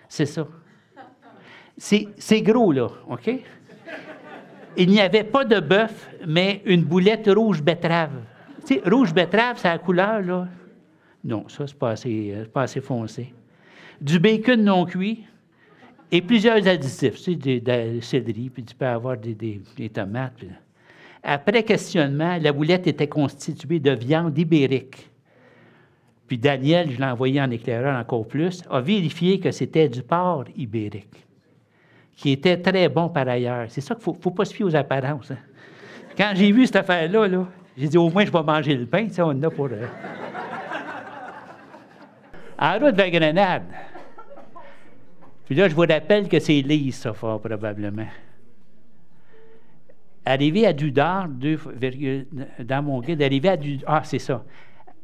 c'est ça. C'est gros, là, OK? Il n'y avait pas de bœuf, mais une boulette rouge betterave. Tu sais, rouge betterave, c'est la couleur, là. Non, ça, c'est pas assez foncé. Du bacon non cuit et plusieurs additifs. Tu sais, de céleri, puis tu peux avoir des tomates. Puis... Après questionnement, la boulette était constituée de viande ibérique. Puis Daniel, je l'ai envoyé en éclaireur encore plus, a vérifié que c'était du porc ibérique, qui était très bon par ailleurs. C'est ça qu'il ne faut pas se fier aux apparences. Hein. Quand j'ai vu cette affaire-là, j'ai dit au moins je vais manger le pain, on en a pour... En route vers Grenade. Puis là, je vous rappelle que c'est Lise, ça, fort probablement. Arrivé à Dudard, dans mon guide, arrivé à Dudard... Ah, c'est ça.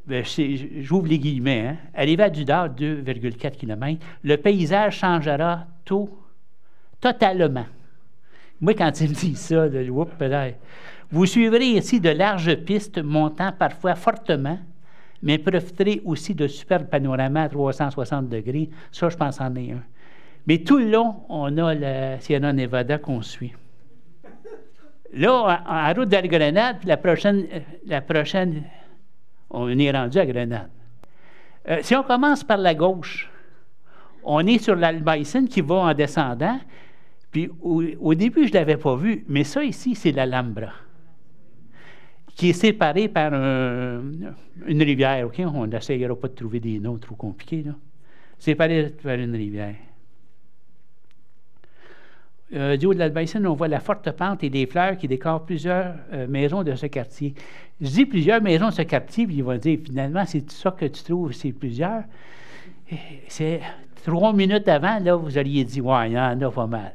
J'ouvre les guillemets. Hein. Arrivé à Dudard, 2,4 km, le paysage changera totalement. Moi, quand il me dit ça, vous suivrez ici de larges pistes montant parfois fortement, mais profiterez aussi de superbes panoramas à 360 degrés. Ça, je pense en est un. Mais tout le long, on a la Sierra Nevada qu'on suit. Là, en route vers Grenade, la prochaine, on est rendu à Grenade. Si on commence par la gauche, on est sur l'Albaicín qui va en descendant. Puis au début, je ne l'avais pas vu, mais ça ici, c'est l'Alhambra, qui est séparée par une rivière. OK? On n'essayera pas de trouver des noms trop compliqués. Là. Séparée par une rivière. Du haut de l'Albaicín, on voit la forte pente et des fleurs qui décorent plusieurs maisons de ce quartier. Je dis plusieurs maisons de ce quartier, puis ils vont dire, finalement, c'est ça que tu trouves, c'est plusieurs. C'est 3 minutes avant, là, vous auriez dit, ouais, il y en a pas mal.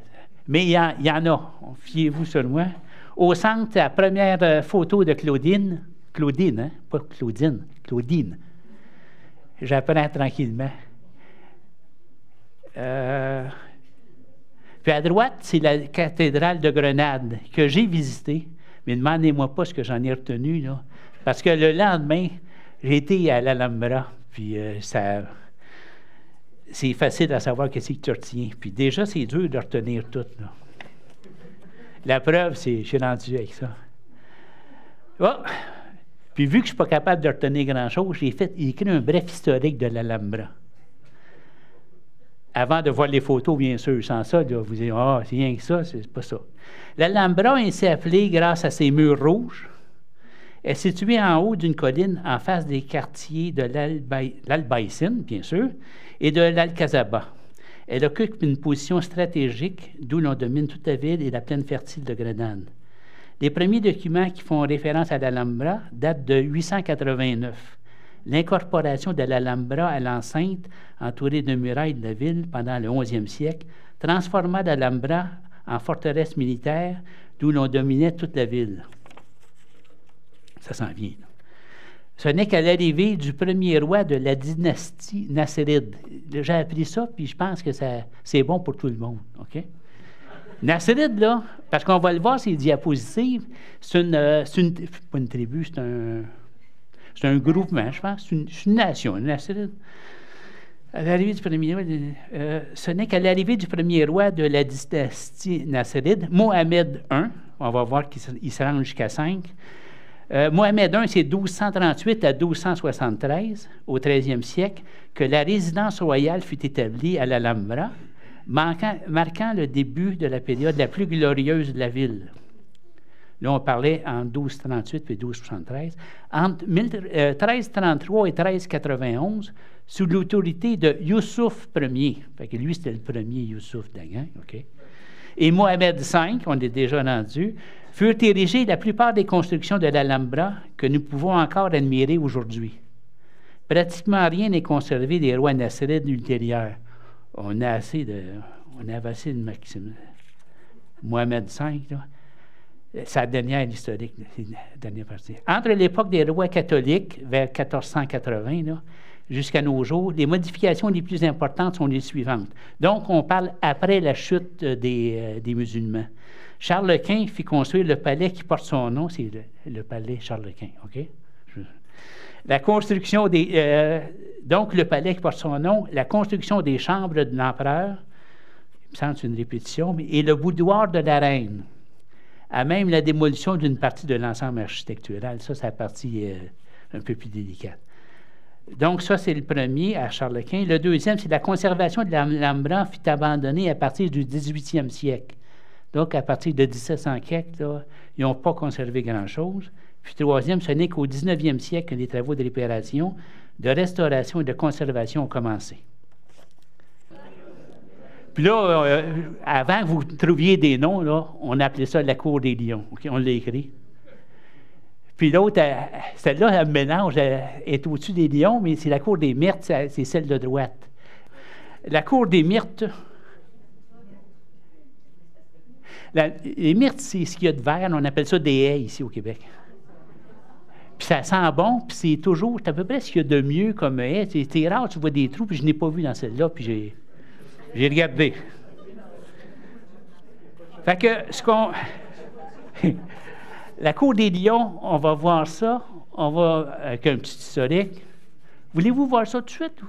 Mais il y en a, fiez-vous sur moi. Au centre, la première photo de Claudine. Claudine, hein? Pas Claudine, Claudine. J'apprends tranquillement. Puis à droite, c'est la cathédrale de Grenade que j'ai visitée. Mais ne demandez-moi pas ce que j'en ai retenu, là. Parce que le lendemain, j'ai été à l'Alhambra, puis c'est facile à savoir qu'est-ce que tu retiens. Puis déjà, c'est dur de retenir tout. Là. La preuve, c'est que je suis rendu avec ça. Oh. Puis vu que je ne suis pas capable de retenir grand-chose, j'ai écrit un bref historique de l'Alhambra. Avant de voir les photos, bien sûr, sans ça, là, vous dites « Ah, c'est rien que ça, c'est pas ça ». L'Alhambra est ainsi appelée grâce à ses murs rouges. Elle est située en haut d'une colline en face des quartiers de l'Albaïcine, bien sûr, et de l'Alcazaba. Elle occupe une position stratégique, d'où l'on domine toute la ville et la plaine fertile de Grenade. Les premiers documents qui font référence à l'Alhambra datent de 889. L'incorporation de l'Alhambra à l'enceinte, entourée de murailles de la ville pendant le 11e siècle, transforma l'Alhambra en forteresse militaire, d'où l'on dominait toute la ville. Ça s'en vient. Là. Ce n'est qu'à l'arrivée du premier roi de la dynastie Nasseride. J'ai appris ça, puis je pense que c'est bon pour tout le monde. OK? Nasseride, là, parce qu'on va le voir, ces diapositives, c'est pas une tribu, c'est un groupement, je pense. C'est une nation, une Nasseride. À l'arrivée du premier roi, ce n'est qu'à l'arrivée du premier roi de la dynastie Nasseride, Mohamed I, on va voir qu'il se rend jusqu'à 5. Mohamed I, c'est 1238 à 1273, au 13e siècle, que la résidence royale fut établie à l'Alhambra, marquant le début de la période la plus glorieuse de la ville. Là, on parlait en 1238 et 1273. Entre 1333 et 1391, sous l'autorité de Youssouf Ier, fait que lui, c'était le premier Youssouf de la gang, OK? Et Mohamed V, on est déjà rendu, furent érigées la plupart des constructions de l'Alhambra que nous pouvons encore admirer aujourd'hui. Pratiquement rien n'est conservé des rois nassérides ultérieurs. On avait assez de maximum. Mohamed V, là, sa dernière historique, la dernière partie. Entre l'époque des rois catholiques, vers 1480, là, jusqu'à nos jours, les modifications les plus importantes sont les suivantes. Donc, on parle après la chute des musulmans. Charles Quint fit construire le palais qui porte son nom, c'est le palais Charles Quint, OK? La construction donc, le palais qui porte son nom, la construction des chambres de l'empereur, il me semble que c'est une répétition, et le boudoir de la reine, à même la démolition d'une partie de l'ensemble architectural. Ça, c'est la partie un peu plus délicate. Donc, ça, c'est le premier à Charles Quint. Le deuxième, c'est la conservation de l'Alhambra fut abandonnée à partir du 18e siècle. Donc, à partir de 1700 quelques, là, ils n'ont pas conservé grand-chose. Puis, troisième, ce n'est qu'au 19e siècle que les travaux de réparation, de restauration et de conservation ont commencé. Puis là, avant que vous trouviez des noms, là, on appelait ça la cour des lions. Okay? On l'a écrit. Puis l'autre, celle-là, elle mélange, elle est au-dessus des lions, mais c'est la cour des myrtes, c'est celle de droite. La cour des myrtes, les myrtes, c'est ce qu'il y a de vert, on appelle ça des haies ici au Québec. Puis ça sent bon, puis c'est toujours, c'est à peu près ce qu'il y a de mieux comme haie. C'est rare, tu vois des trous, puis je n'ai pas vu dans celle-là, puis j'ai regardé. Fait que ce qu'on... La cour des lions, on va voir ça. On va avec un petit historique. Voulez-vous voir ça tout de suite?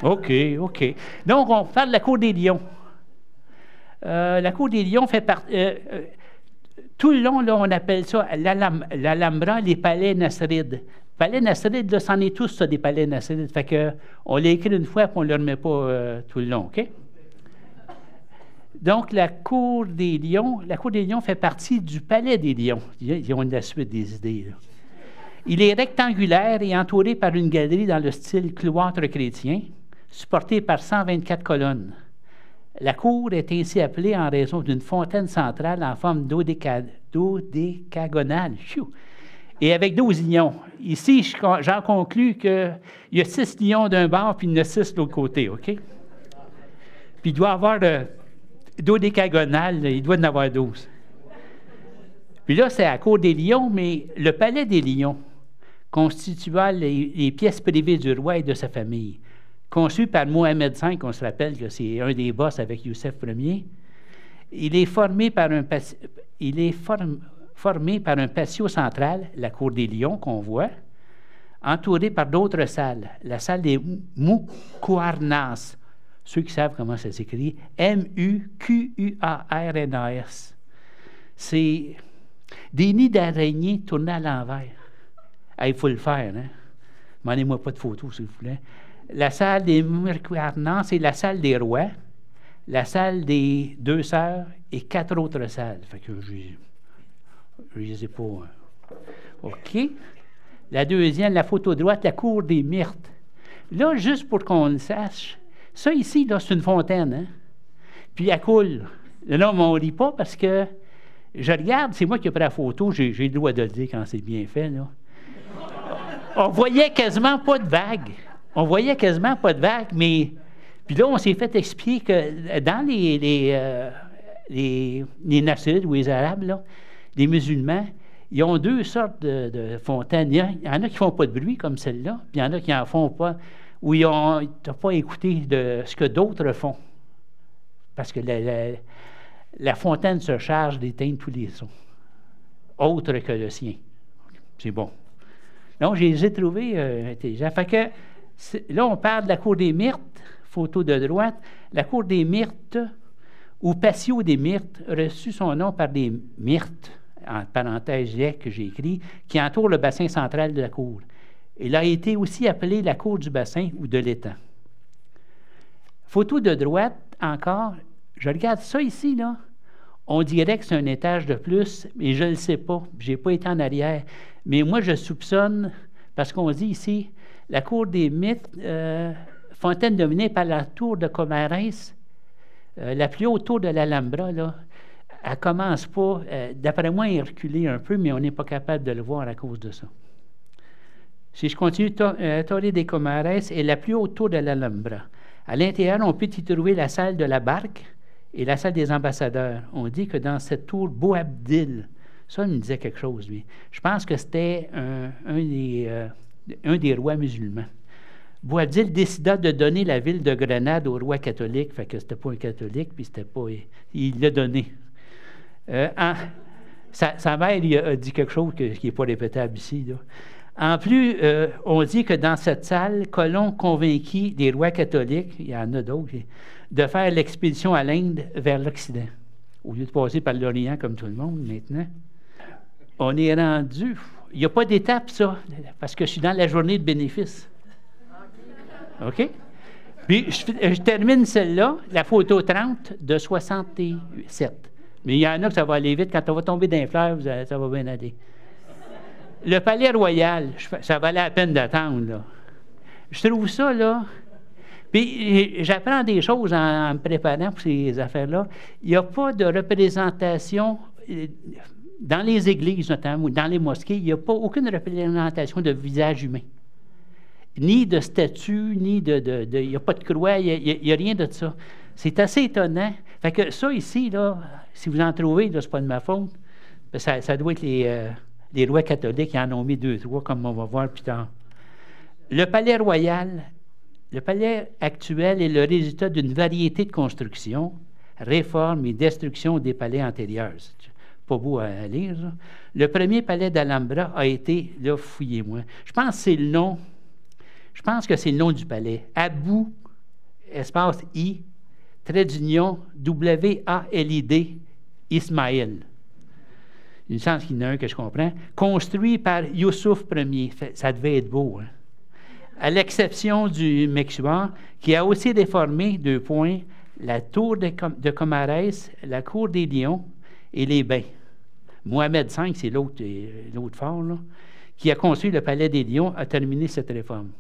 OK, OK. Donc, on parle de la cour des lions. La cour des lions fait partie... tout le long, là, on appelle ça l'Alhambra, les palais nassérides. Palais nassérides, là, c'en est tous, ça, des palais nassérides. Fait que, on l'a écrit une fois, puis on ne le remet pas tout le long, OK? Donc, la cour des lions fait partie du palais des lions. Ils ont la suite des idées, là. Il est rectangulaire et entouré par une galerie dans le style cloître chrétien, supportée par 124 colonnes. La cour est ainsi appelée en raison d'une fontaine centrale en forme dodécagonale, et avec 12 lions. Ici, j'en conclus qu'il y a 6 lions d'un bord, puis il y en a 6 de l'autre côté, OK? Puis il doit y avoir dodécagonale, il doit en avoir 12. Puis là, c'est à la cour des lions, mais le palais des lions constitua les pièces privées du roi et de sa famille. Conçu par Mohamed V, on se rappelle que c'est un des boss avec Youssef Ier, il est formé par un patio central, la cour des lions qu'on voit, entouré par d'autres salles. La salle des Muqarnas. Ceux qui savent comment ça s'écrit, Muqarnas. C'est des nids d'araignées tournés à l'envers. Il faut le faire, hein? Demandez-moi pas de photos, s'il vous plaît. La salle des Muqarnas, c'est la salle des rois, la salle des deux sœurs et 4 autres salles. Fait que je les ai pas. OK. La deuxième, la photo droite, la cour des myrtes. Là, juste pour qu'on le sache, ça ici, là, c'est une fontaine, hein? Puis elle coule. Là, on ne rit pas parce que je regarde, c'est moi qui ai pris la photo, j'ai le droit de le dire quand c'est bien fait, là. On voyait quasiment pas de vagues. Mais... Puis là, on s'est fait expliquer que dans les Nassirites ou les Arabes, là, les musulmans, ils ont 2 sortes de fontaines. Il y en a qui ne font pas de bruit, comme celle-là, puis il y en a qui n'en font pas, où ils n'ont pas écouté de ce que d'autres font. Parce que la fontaine se charge d'éteindre tous les sons, autres que le sien. C'est bon. Donc, je les ai trouvés intelligents. Fait que, là, on parle de la cour des myrtes, photo de droite. La cour des myrtes, ou patio des myrtes, reçut son nom par des myrtes, en parenthèse que j'ai écrit, qui entourent le bassin central de la cour. Il a été aussi appelé la cour du bassin ou de l'étang. Photo de droite, encore, je regarde ça ici, là. On dirait que c'est un étage de plus, mais je ne le sais pas. Je n'ai pas été en arrière. Mais moi, je soupçonne, parce qu'on dit ici, la cour des myrtes, fontaine dominée par la tour de Comares, la plus haute tour de l'Alhambra, là, elle ne commence pas, d'après moi, elle est reculée un peu, mais on n'est pas capable de le voir à cause de ça. Si je continue, Torre des Comares est la plus haute tour de l'Alhambra. À l'intérieur, on peut y trouver la salle de la barque et la salle des ambassadeurs. On dit que dans cette tour, Boabdil, ça il me disait quelque chose, lui. Je pense que c'était un des rois musulmans. Boabdil décida de donner la ville de Grenade au roi catholique, fait que c'était pas un catholique, puis c'était pas... Il l'a donné. Sa mère il a dit quelque chose qui n'est pas répétable ici, là. En plus, on dit que dans cette salle, Colomb convainquit les rois catholiques, il y en a d'autres, de faire l'expédition à l'Inde vers l'Occident, au lieu de passer par l'Orient comme tout le monde maintenant. On est rendu... Il n'y a pas d'étape, ça, parce que je suis dans la journée de bénéfice. OK? Puis, je termine celle-là, la photo 30 de 67. Mais il y en a que ça va aller vite. Quand on va tomber dans les fleurs, ça va bien aller. Le palais royal, ça valait la peine d'attendre, là. Je trouve ça, là... Puis, j'apprends des choses en me préparant pour ces affaires-là. Il n'y a pas de représentation... Dans les églises, notamment, ou dans les mosquées, il n'y a pas aucune représentation de visage humain. Ni de statue, ni de il n'y a pas de croix, il n'y a rien de ça. C'est assez étonnant. Fait que ça, ici, là, si vous en trouvez, là, c'est pas de ma faute. Ça doit être les rois catholiques qui en ont mis 2, 3, comme on va voir plus tard. Le palais royal, le palais actuel est le résultat d'une variété de constructions, réformes et destructions des palais antérieurs. Pas beau à lire, ça. Le premier palais d'Alhambra a été, là, fouillez-moi. Je pense que c'est le nom du palais. Abou, espace I, trait d'union, W-A-L-I-D, Ismaël. Il me semble qu'il y en a un que je comprends. Construit par Youssouf Ier. Ça devait être beau, hein? À l'exception du Meksuar, qui a aussi déformé, 2 points, la tour de Comares, la cour des lions, et les bains. Mohamed V, c'est l'autre fort, là, qui a construit le palais des Lions, a terminé cette réforme.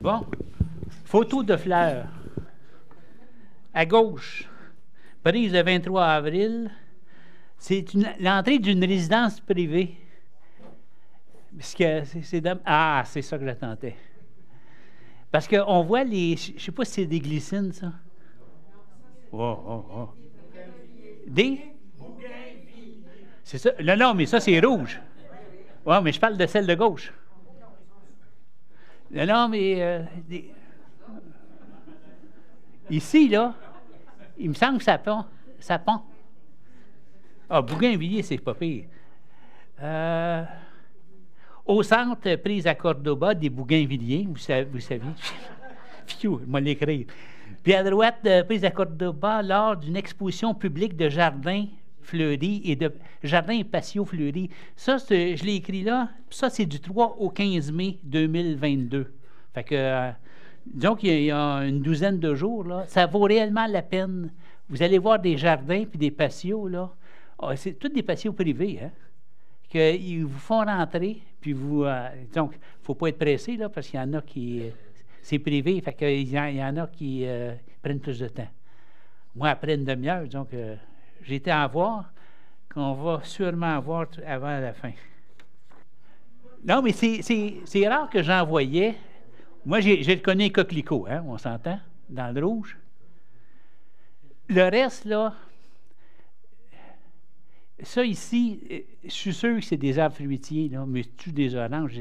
Bon, photo de fleurs. À gauche, prise le 23 avril, c'est l'entrée d'une résidence privée. C'est ça que j'attendais. Parce qu'on voit les... Je ne sais pas si c'est des glycines, ça. Des... C'est ça. Non, mais ça, c'est rouge. Oui, mais je parle de celle de gauche. Non, mais... Ici, là, il me semble que ça pend. Ah, Bougainvilliers, c'est pas pire. Au centre, prise à Cordoba, des Bougainvilliers, vous savez. Pfiou, je vais l'écrire. Puis à droite, prise à Cordoba, lors d'une exposition publique de jardins fleuris et de jardins et patios fleuris. Ça, je l'ai écrit là. Ça, c'est du 3 au 15 mai 2022. Fait que, disons qu'il y a une douzaine de jours, là. Ça vaut réellement la peine. Vous allez voir des jardins puis des patios, là. C'est tous des patios privés, hein? Qu'ils vous font rentrer, puis vous... donc, il ne faut pas être pressé, là, parce qu'il y en a qui... c'est privé, fait qu'il y en a qui prennent plus de temps. Moi, après une demi-heure, donc, j'ai été en voir, qu'on va sûrement voir avant la fin. Non, mais c'est rare que j'en voyais. Moi, j'ai reconnu les coquelicots, hein, on s'entend, dans le rouge. Le reste, là... Ça, ici, je suis sûr que c'est des arbres fruitiers, là, mais c'est des oranges.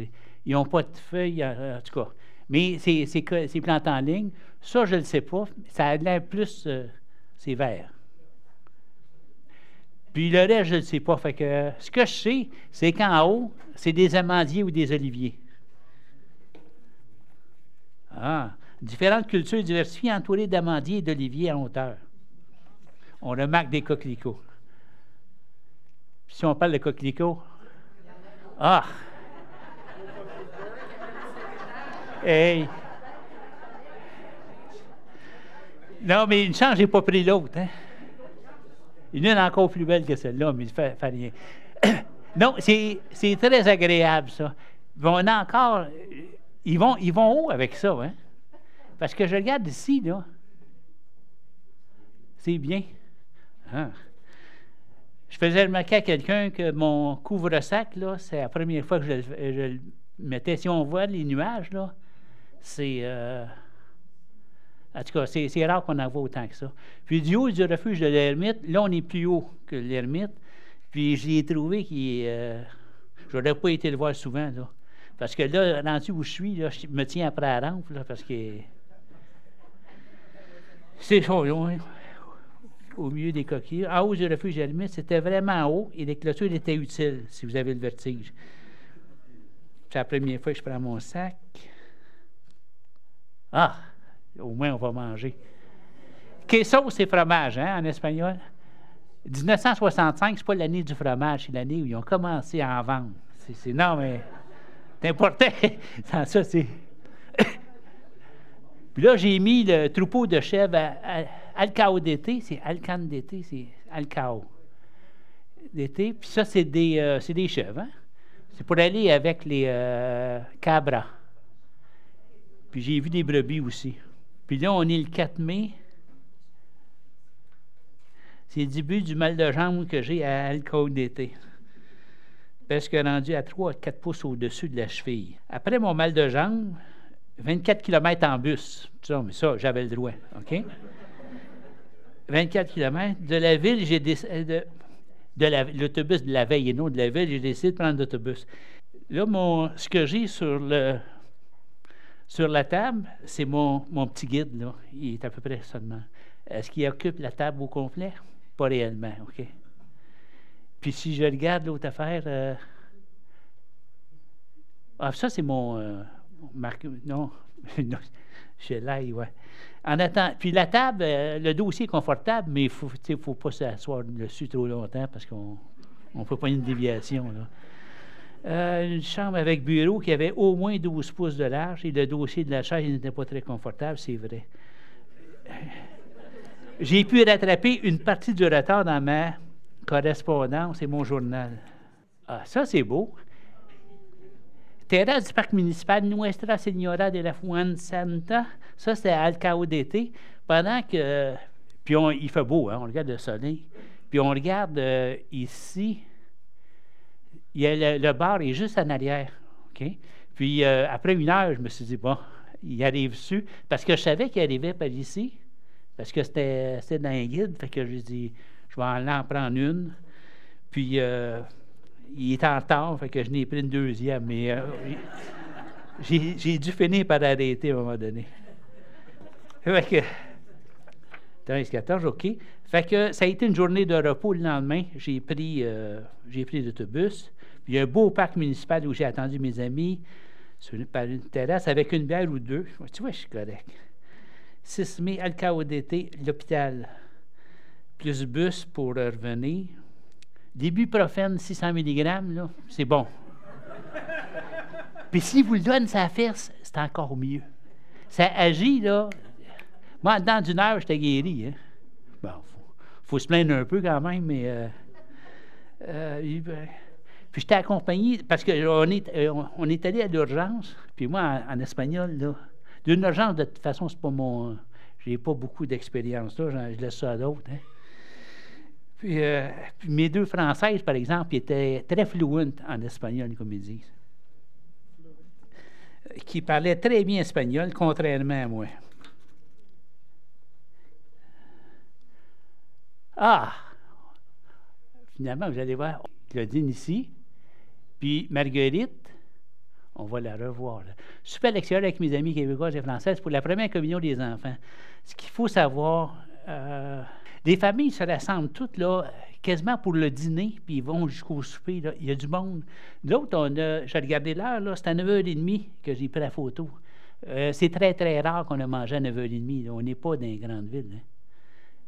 Ils n'ont pas de feuilles, en tout cas. Mais c'est planté en ligne. Ça, je ne le sais pas. Ça a l'air plus... c'est vert. Puis le reste, je ne le sais pas. Fait que ce que je sais, c'est qu'en haut, c'est des amandiers ou des oliviers. Ah! Différentes cultures diversifiées entourées d'amandiers et d'oliviers en hauteur. On remarque des coquelicots. Puis si on parle de coquelicots... Ah! Hey! Non, mais une chance, je n'ai pas pris l'autre. Hein? Il y en a une encore plus belle que celle-là, mais ça ne fait rien. Non, c'est très agréable, ça. On a encore... Ils vont haut avec ça, hein? Parce que je regarde ici, là. C'est bien. Ah. Je faisais remarquer à quelqu'un que mon couvre-sac, là, c'est la première fois que je le mettais. Si on voit les nuages, là, c'est... en tout cas, c'est rare qu'on en voit autant que ça. Puis du haut du refuge de l'ermite, là, on est plus haut que l'ermite. Puis je l'ai trouvé qu'il... je n'aurais pas été le voir souvent, là. Parce que là, rendu où je suis, là, je me tiens après la rampe, là, parce que... C'est ça, là, au milieu des coquilles. En haut du refuge de l'ermite, c'était vraiment haut et les clôtures étaient utiles, si vous avez le vertige. C'est la première fois que je prends mon sac. Ah! Au moins, on va manger. Queso, c'est fromage, hein, en espagnol. 1965, c'est pas l'année du fromage, c'est l'année où ils ont commencé à en vendre. Non, mais c'est important. Sans ça, c'est... Puis là, j'ai mis le troupeau de chèvres à Alcao d'été. C'est Alcan d'été, c'est Alcao d'été. Puis ça, c'est des chèvres, hein? C'est pour aller avec les cabras. Puis j'ai vu des brebis aussi. Puis là, on est le 4 mai. C'est le début du mal de jambe que j'ai à Alcao d'été. Parce que rendu à 3 à 4 pouces au-dessus de la cheville. Après mon mal de jambe, 24 km en bus. Ça, mais ça, j'avais le droit, OK? 24 km. De la ville, j'ai décidé... l'autobus de la veille et non de la ville, j'ai décidé de prendre l'autobus. Là, ce que j'ai sur la table, c'est mon petit guide, là. Il est à peu près seulement. Est-ce qu'il occupe la table au complet? Pas réellement, OK? Puis si je regarde l'autre affaire... ça, c'est mon... non, je l'aille, ouais. En attendant, puis la table, le dossier est confortable, mais il ne faut pas s'asseoir dessus trop longtemps parce qu'on ne peut pas une déviation, là. Une chambre avec bureau qui avait au moins 12 pouces de large et le dossier de la chaise n'était pas très confortable, c'est vrai. J'ai pu rattraper une partie du retard dans ma correspondance et mon journal. Ah, ça, c'est beau. Terrasse du parc municipal Nuestra Señora de la Fuensanta, ça, c'est à Alcao d'été. Pendant que... Puis il fait beau, hein, on regarde le soleil. Puis on regarde ici... Il y a le bar est juste en arrière, OK? Puis après une heure, je me suis dit, bon, il arrive dessus, parce que je savais qu'il arrivait par ici, parce que c'était dans un guide, fait que j'ai dit, je vais aller en prendre une. Puis il est en retard, fait que je n'ai pris une deuxième, mais j'ai dû finir par arrêter à un moment donné. Fait que... 13-14, OK. Fait que ça a été une journée de repos le lendemain. J'ai pris l'autobus. Puis il y a un beau parc municipal où j'ai attendu mes amis par une terrasse avec une bière ou deux. Tu vois, je suis correct. 6 mai, Alcaudete, l'hôpital. Plus bus pour revenir. D'ibuprofène, 600 mg, là, c'est bon. Puis si vous le donnez, ça fesse, c'est encore mieux. Ça agit, là. Moi, dans d'une heure, j'étais guéri. Hein? Bon, faut se plaindre un peu quand même, mais... puis j'étais accompagné, parce qu'on est allé à l'urgence, puis moi, en espagnol, là, d'une urgence, de toute façon, c'est pas mon... J'ai pas beaucoup d'expérience, là, je laisse ça à d'autres. Hein? Puis mes deux Françaises, par exemple, étaient très fluentes en espagnol, comme ils disent. Qui parlaient très bien espagnol, contrairement à moi. Ah! Finalement, vous allez voir, Claudine ici, puis Marguerite, on va la revoir. Là. Super lecture avec mes amis québécois et françaises pour la première communion des enfants. Ce qu'il faut savoir, les familles se rassemblent toutes là, quasiment pour le dîner, puis ils vont jusqu'au souper. Là. Il y a du monde. D'autres, j'ai regardé l'heure, là, c'est à 9h30 que j'ai pris la photo. C'est très, très rare qu'on a mangé à 9h30. Là. On n'est pas dans les grandes villes. Hein.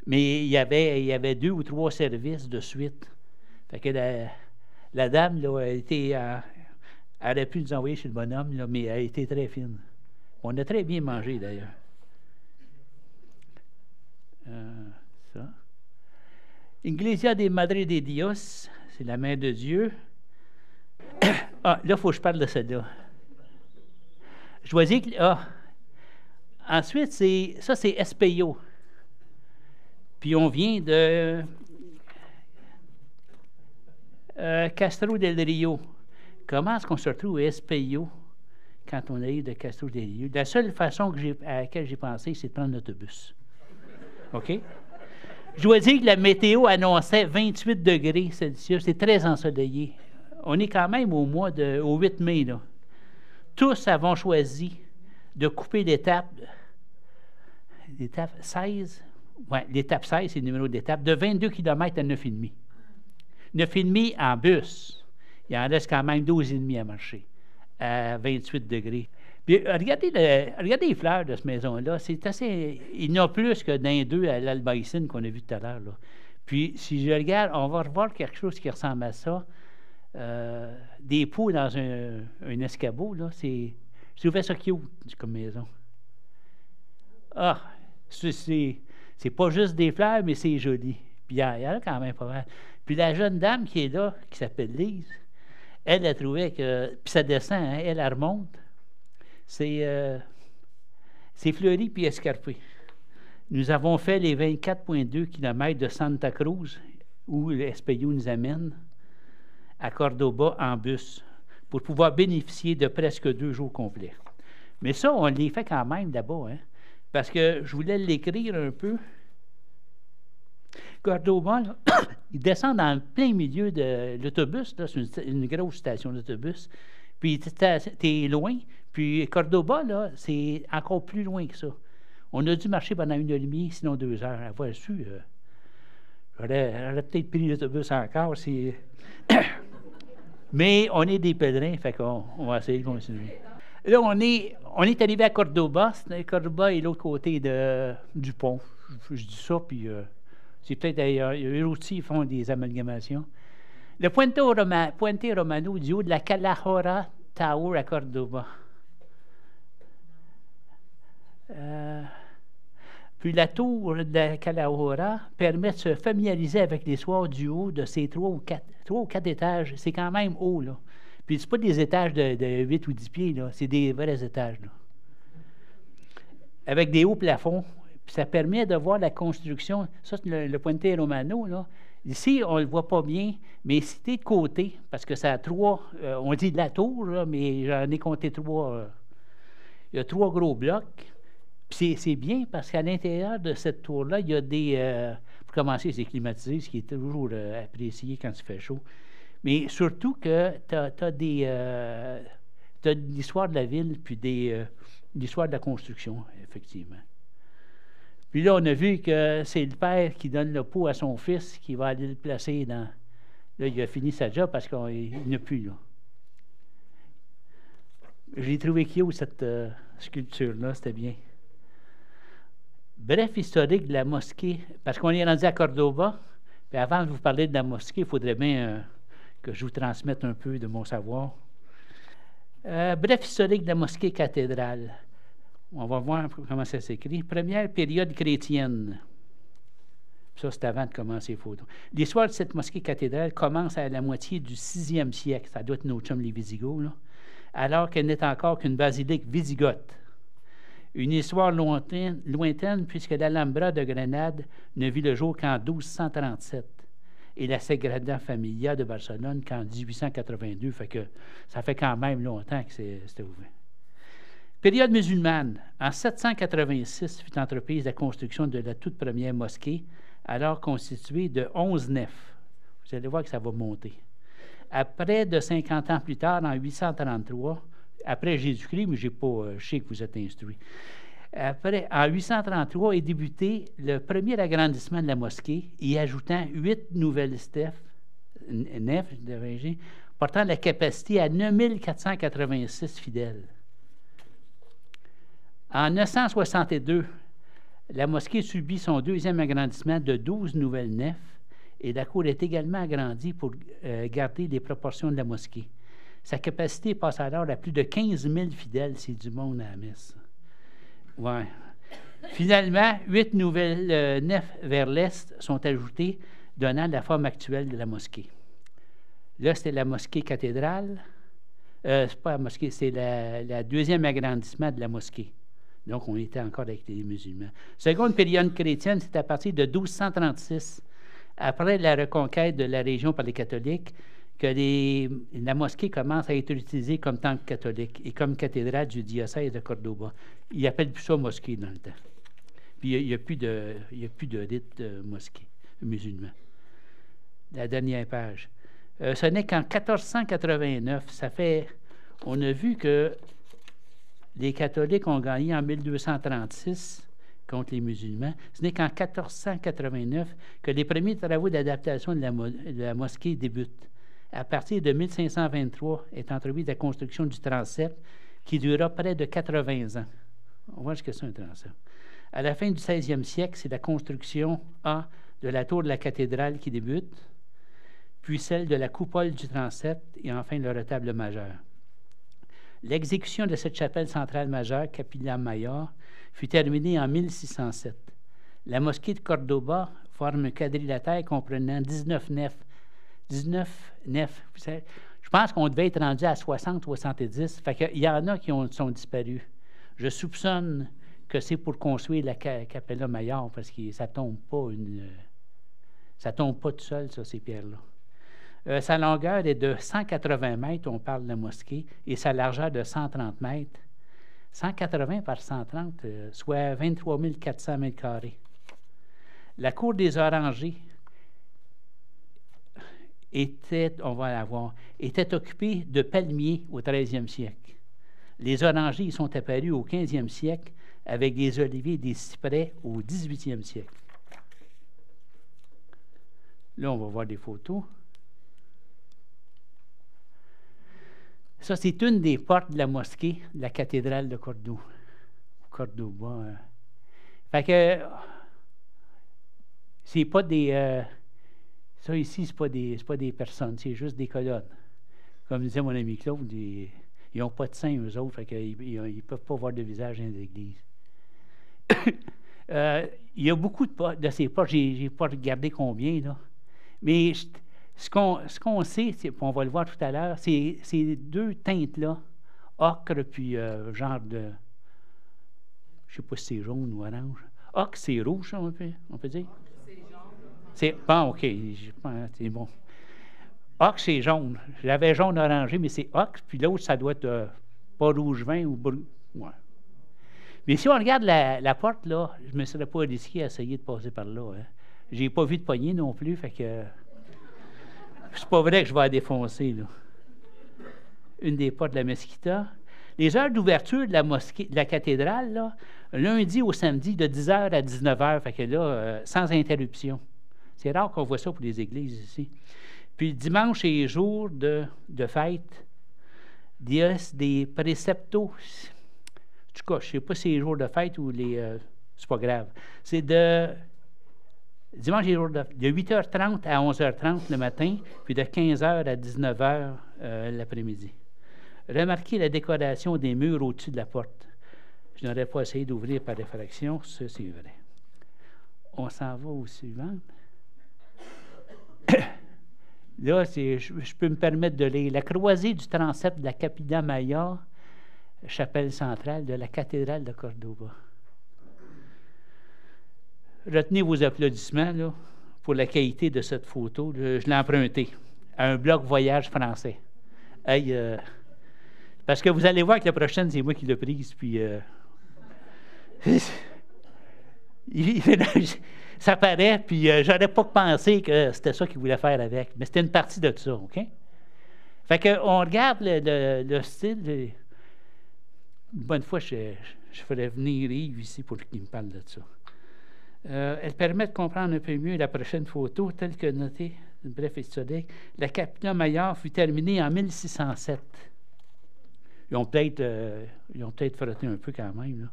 Mais il y avait 2 ou 3 services de suite. Fait que la dame, là, elle aurait pu nous envoyer chez le bonhomme, là, mais elle a été très fine. On a très bien mangé, d'ailleurs. Ça. Iglesia de Madre de Dios, c'est la Mère de Dieu. Ah, là, il faut que je parle de celle-là. Je vois dire que... Ah. Ensuite, ça, c'est Espejo. Puis on vient de Castro del Rio. Comment est-ce qu'on se retrouve à Espejo quand on arrive de Castro del Rio? La seule façon à laquelle j'ai pensé, c'est de prendre l'autobus. OK? Je dois dire que la météo annonçait 28 degrés Celsius. C'est très ensoleillé. On est quand même au 8 mai. Là. Tous avons choisi de couper l'étape 16. Oui, l'étape 16, c'est le numéro d'étape, de 22 km à 9,5. 9,5 en bus. Il en reste quand même 12,5 à marcher, à 28 degrés. Puis regardez les fleurs de cette maison-là. C'est assez... Il y en a plus que dans les 2 à l'Albaïcine qu'on a vu tout à l'heure. Là. Puis si je regarde, on va revoir quelque chose qui ressemble à ça. Des pots dans un escabeau, là. Je trouvais ça cute comme maison. Ah, c'est pas juste des fleurs, mais c'est joli. Puis il y en a quand même pas mal. Puis la jeune dame qui est là, qui s'appelle Lise, elle a trouvé que... Puis ça descend, hein, elle remonte. C'est fleuri puis escarpé. Nous avons fait les 24,2 km de Santa Cruz, où l'Espejo nous amène, à Cordoba en bus, pour pouvoir bénéficier de presque 2 jours complets. Mais ça, on les fait quand même là-bas, hein? Parce que je voulais l'écrire un peu. Cordoba, là, il descend dans le plein milieu de l'autobus, là, c'est une grosse station d'autobus, puis t'es loin, puis Cordoba, là, c'est encore plus loin que ça. On a dû marcher pendant 1h30, sinon 2 heures. Avoir su, j'aurais peut-être pris l'autobus encore. Mais on est des pèlerins, fait qu'on va essayer de continuer. Là, on est arrivé à Cordoba. Cordoba est l'autre côté du pont. Je dis ça, puis c'est peut-être d'ailleurs. Eux aussi, ils font des amalgamations. Le Puente Romano du haut de la Calahorra Tower à Cordoba. Puis la tour de la Calahorra permet de se familiariser avec l'histoire du haut de ces 3 ou 4 étages. C'est quand même haut, là. Puis c'est pas des étages de 8 ou 10 pieds, là. C'est des vrais étages, là. Avec des hauts plafonds. Puis ça permet de voir la construction. Ça, c'est le Puente Romano, là. Ici, on ne le voit pas bien, mais si tu es de côté, parce que ça a 3, on dit de la tour, là, mais j'en ai compté 3. Il y a 3 gros blocs. Puis c'est bien parce qu'à l'intérieur de cette tour-là, il y a des... pour commencer, c'est climatisé, ce qui est toujours apprécié quand il fait chaud. Mais surtout que tu as l'histoire de la ville, puis l'histoire de la construction, effectivement. Puis là, on a vu que c'est le père qui donne le pot à son fils, qui va aller le placer Là, il a fini sa job parce qu'il n'a plus, là. J'ai trouvé cute, cette sculpture-là, c'était bien. Bref historique de la mosquée, parce qu'on est rendu à Cordoba, puis avant de vous parler de la mosquée, il faudrait bien que je vous transmette un peu de mon savoir. Bref historique de la mosquée cathédrale. On va voir comment ça s'écrit. Première période chrétienne. Ça, c'est avant de commencer les photos. L'histoire de cette mosquée cathédrale commence à la moitié du 6e siècle. Ça doit être nos chums les Visigoths, là. Alors qu'elle n'est encore qu'une basilique wisigothe. Une histoire lointaine puisque l'Alhambra de Grenade ne vit le jour qu'en 1237 et la Sagrada Familia de Barcelone qu'en 1882. Ça fait quand même longtemps que c'était ouvert. Période musulmane. En 786 fut entreprise la construction de la toute première mosquée, alors constituée de 11 nefs. Vous allez voir que ça va monter. Après de 50 ans plus tard, en 833, après Jésus-Christ, mais je sais que vous êtes instruits. En 833 est débuté le premier agrandissement de la mosquée, y ajoutant 8 nouvelles nefs, portant la capacité à 9486 fidèles. En 962, la mosquée subit son deuxième agrandissement de 12 nouvelles nefs et la cour est également agrandie pour garder les proportions de la mosquée. Sa capacité passe alors à plus de 15 000 fidèles, c'est du monde à la messe. Ouais. Finalement, 8 nouvelles nefs vers l'est sont ajoutées, donnant la forme actuelle de la mosquée. Là, c'était la mosquée cathédrale. C'est pas la mosquée, c'est le deuxième agrandissement de la mosquée. Donc, on était encore avec les musulmans. Seconde période chrétienne, c'est à partir de 1236, après la reconquête de la région par les catholiques, que la mosquée commence à être utilisée comme temple catholique et comme cathédrale du diocèse de Cordoba. Ils n'appellent plus ça mosquée dans le temps. Puis il n'y a plus de rite de mosquée musulman. La dernière page. Ce n'est qu'en 1489, on a vu que les catholiques ont gagné en 1236 contre les musulmans. Ce n'est qu'en 1489 que les premiers travaux d'adaptation de la mosquée débutent. À partir de 1523 est entreprise la construction du transept qui durera près de 80 ans. On va voir ce que c'est un transept. À la fin du 16e siècle, c'est la construction de la tour de la cathédrale qui débute, puis celle de la coupole du transept et enfin le retable majeur. L'exécution de cette chapelle centrale majeure, Capilla Mayor, fut terminée en 1607. La mosquée de Cordoba forme un quadrilatère comprenant 19 nefs. 19 nefs. Je pense qu'on devait être rendu à 60 ou 70. Il y en a qui sont disparus. Je soupçonne que c'est pour construire la Capella Mayor parce que ça tombe pas tout seul, ça, ces pierres-là. Sa longueur est de 180 mètres, on parle de la mosquée, et sa largeur de 130 mètres. 180 par 130, soit 23 400 mètres carrés. La cour des orangers était occupée de palmiers au 13e siècle. Les orangers y sont apparus au 15e siècle avec des oliviers et des cyprès au 18e siècle. Là, on va voir des photos. Ça, c'est une des portes de la mosquée de la cathédrale de Cordoba. Fait que c'est pas des... ça ici, c'est pas des personnes, c'est juste des colonnes. Comme disait mon ami Claude, ils n'ont pas de seins, eux autres, fait qu'ils ne peuvent pas voir de visage dans les églises. Il y a beaucoup de ces portes, j'ai pas regardé combien, là. Mais ce qu'on sait, on va le voir tout à l'heure, c'est ces deux teintes-là, ocre puis genre de... Je ne sais pas si c'est jaune ou orange. Ocre, c'est rouge, on peut dire? C'est bon, OK, c'est bon. Ocre, c'est jaune. J'avais jaune orangé, mais c'est ocre, puis l'autre, ça doit être pas rouge vin ou brun. Ouais. Mais si on regarde la porte, là, je ne me serais pas risqué à essayer de passer par là. Hein. J'ai pas vu de poignée non plus, fait que c'est pas vrai que je vais la défoncer, là. Une des portes de la mesquita. Les heures d'ouverture de la mosquée, de la cathédrale, là, lundi au samedi, de 10h à 19h, fait que là, sans interruption. C'est rare qu'on voit ça pour les églises ici. Puis dimanche et jour de fête, il y a des préceptos. En tout cas, je ne sais pas si c'est les jours de fête ou les... c'est pas grave. C'est de... Dimanche et jour de 8h30 à 11h30 le matin, puis de 15h à 19h l'après-midi. Remarquez la décoration des murs au-dessus de la porte. Je n'aurais pas essayé d'ouvrir par réfraction, ça c'est vrai. On s'en va au suivant. Là, je peux me permettre de lire. La croisée du transept de la Capilla Maya, chapelle centrale de la cathédrale de Cordoba. Retenez vos applaudissements là, pour la qualité de cette photo. Je l'ai empruntée à un blog voyage français. Hey, parce que vous allez voir que la prochaine, c'est moi qui l'ai prise, puis... ça paraît, puis j'aurais pas pensé que c'était ça qu'il voulait faire avec. Mais c'était une partie de ça, OK? Fait qu'on regarde le style. Une bonne fois, je ferais venir Yves ici pour qu'il me parle de ça. Elle permet de comprendre un peu mieux la prochaine photo, telle que notée, une bref historique. La Capilla Maya fut terminée en 1607. Ils ont peut-être frotté un peu quand même, là.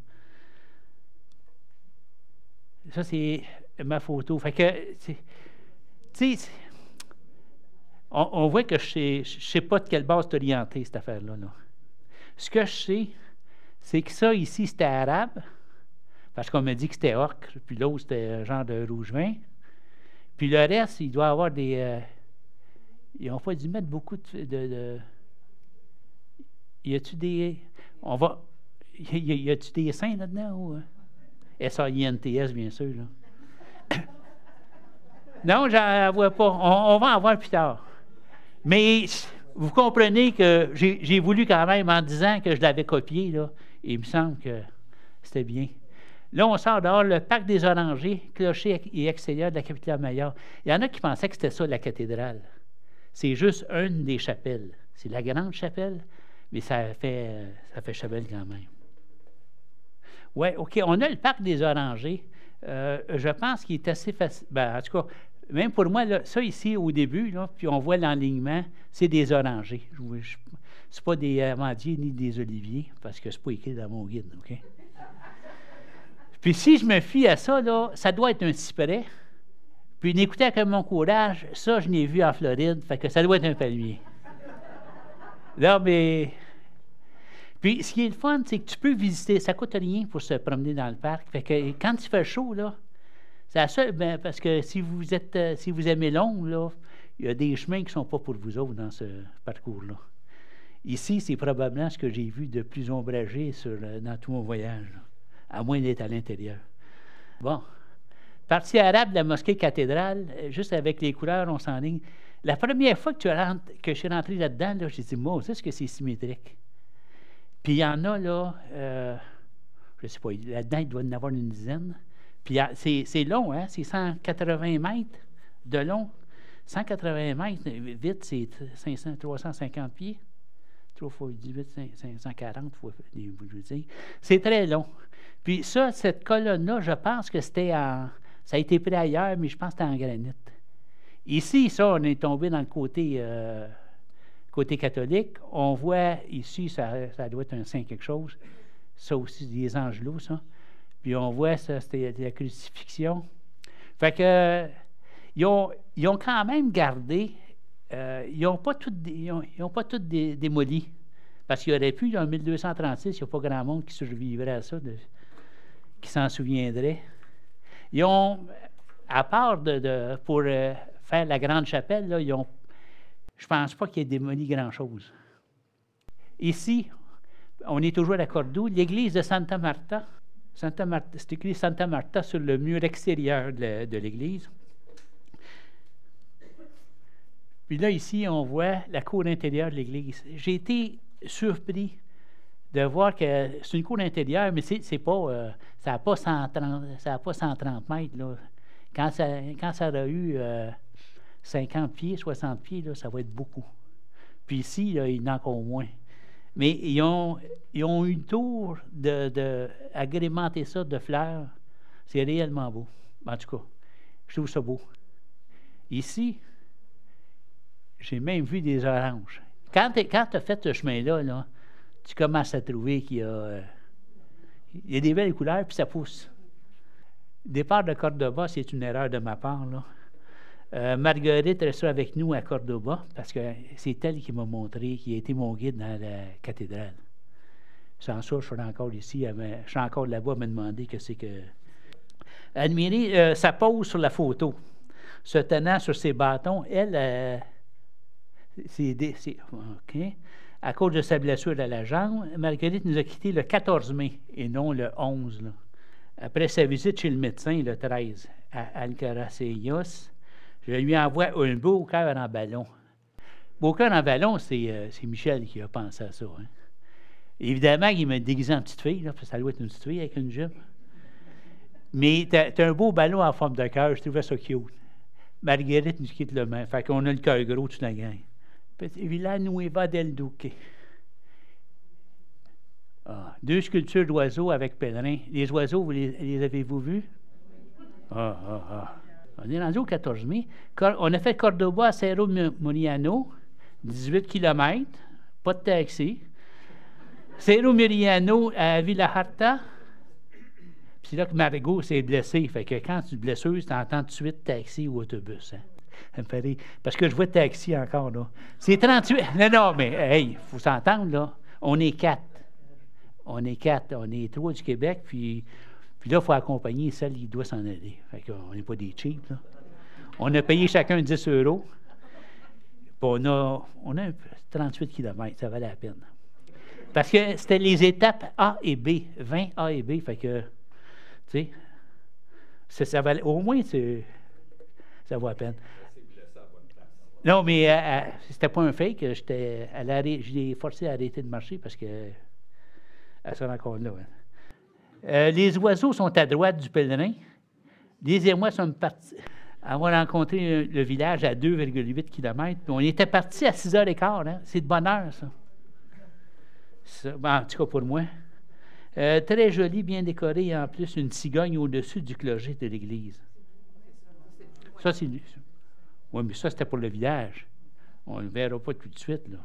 Ça, c'est ma photo. Fait que, tu sais, on voit que je ne sais pas de quelle base t'orienter, cette affaire-là. Là. Ce que je sais, c'est que ça, ici, c'était arabe, parce qu'on m'a dit que c'était ocre, puis l'autre, c'était un genre de rouge vin. Puis le reste, il doit avoir des... ils n'ont pas dû mettre beaucoup de y a-tu des... Y a-tu des seins là-dedans, ou... S-A-I-N-T-S, bien sûr, là. Non, j'en vois pas. On va en voir plus tard. Mais vous comprenez que j'ai voulu quand même, en disant que je l'avais copié, là, et il me semble que c'était bien. Là, on sort dehors le parc des Orangers, clocher et extérieur de la Capilla Maya. Il y en a qui pensaient que c'était ça, la cathédrale. C'est juste une des chapelles. C'est la grande chapelle, mais ça fait chapelle quand même. Oui, OK. On a le parc des Orangers. Je pense qu'il est assez facile. Ben, en tout cas, même pour moi, là, ça ici, au début, là, puis on voit l'enlignement, c'est des orangers. C'est pas des amandiers ni des oliviers, parce que c'est pas écrit dans mon guide, OK? Puis si je me fie à ça, là, ça doit être un cyprès. Puis n'écoutez avec mon courage, ça, je l'ai vu en Floride, fait que ça doit être un palmier. Là, mais... Puis, ce qui est le fun, c'est que tu peux visiter. Ça ne coûte rien pour se promener dans le parc. Fait que quand il fait chaud, là, c'est la seule, ben, parce que si vous aimez l'ombre, là, il y a des chemins qui ne sont pas pour vous autres dans ce parcours-là. Ici, c'est probablement ce que j'ai vu de plus ombragé dans tout mon voyage, là, à moins d'être à l'intérieur. Bon. Partie arabe de la mosquée cathédrale, juste avec les couleurs, on s'enligne. La première fois que je suis rentré là-dedans, là, j'ai dit, moi, est-ce que c'est symétrique? Puis il y en a, là, je ne sais pas, là-dedans, il doit y en avoir une dizaine. Puis c'est long, hein? C'est 180 mètres de long. 180 mètres, vite, c'est 350 pieds. 3 fois 18, 540 fois, je veux dire. C'est très long. Puis ça, cette colonne-là, je pense que c'était ça a été pris ailleurs, mais je pense que c'était en granit. Ici, ça, on est tombé dans le côté catholique. On voit ici, ça doit être un saint quelque chose. Ça aussi, des angelots, ça. Puis on voit ça, c'était la crucifixion. Fait que, ils ont quand même gardé, ils n'ont pas tout démoli. Parce qu'il y aurait pu, en 1236, il n'y a pas grand monde qui survivrait à ça, qui s'en souviendrait. Ils ont, à part pour faire la grande chapelle, là, je ne pense pas qu'ils aient démoli grand-chose. Ici, on est toujours à Cordoue, l'église de Santa Marta. C'est écrit Santa Marta sur le mur extérieur de l'église. Puis là, ici, on voit la cour intérieure de l'église. J'ai été surpris de voir que c'est une cour intérieure, mais c'est pas, ça n'a pas 130 mètres. Là. Quand ça aura eu 50 pieds, 60 pieds, là, ça va être beaucoup. Puis ici, là, il y en a encore moins. Mais ils ont eu le tour d'agrémenter ça de fleurs. C'est réellement beau. En tout cas, je trouve ça beau. Ici, J'ai même vu des oranges. Quand tu as fait ce chemin-là, là, tu commences à trouver qu'il y a des belles couleurs, puis ça pousse. Le départ de Cordoba, c'est une erreur de ma part, là. Marguerite restera avec nous à Cordoba, parce que c'est elle qui m'a montré, qui a été mon guide dans la cathédrale. Sans ça, je serais encore ici, je suis encore là-bas à me demander qu'est-ce que... Admirez sa pose sur la photo, se tenant sur ses bâtons. Elle, OK. À cause de sa blessure à la jambe, Marguerite nous a quittés le 14 mai et non le 11. Là. Après sa visite chez le médecin, le 13, à Alcaraceyos, je lui envoie un beau cœur en ballon. Beau cœur en ballon, c'est Michel qui a pensé à ça. Hein. Évidemment, il m'a déguisé en petite fille, là, parce que ça doit être une petite fille avec une jupe. Mais t'as un beau ballon en forme de cœur, je trouvais ça cute. Marguerite nous quitte le main, fait qu'on a le cœur gros toute la gang. Petit Villanueva del Duque. Ah, 2 sculptures d'oiseaux avec pèlerins. Les oiseaux, les avez-vous vus? On est rendu au 14 mai. On a fait Cordoba à Cerro Muriano, 18 km, pas de taxi. Cerro Muriano à Villa Harta. Puis c'est là que Margot s'est blessée. Fait que quand tu te blesses, tu entends tout de suite taxi ou autobus. Hein? Ça me fait rire. Parce que je vois taxi encore, là. C'est 38. Non, mais, hey, il faut s'entendre, là. On est 4. On est 3 du Québec, puis là, il faut accompagner celle qui doit s'en aller. Fait qu'on n'est pas des cheap, là. On a payé chacun 10 €. Puis on a 38 km. Ça valait la peine. Parce que c'était les étapes A et B. 20 A et B. Fait que, tu sais, ça valait, au moins, ça vaut la peine. Non, mais c'était pas un fake. Je l'ai forcé à arrêter de marcher parce que elle se rencontre là. Hein. Les oiseaux sont à droite du pèlerin. Liz et moi sommes partis avoir rencontré le village à 2,8 km. On était partis à 6h15. Hein. C'est de bonne heure, ça. En tout cas, pour moi. Très joli, bien décoré, et en plus, une cigogne au-dessus du clocher de l'église. Ça, c'est... Oui, mais ça, c'était pour le village. On ne le verra pas tout de suite, là.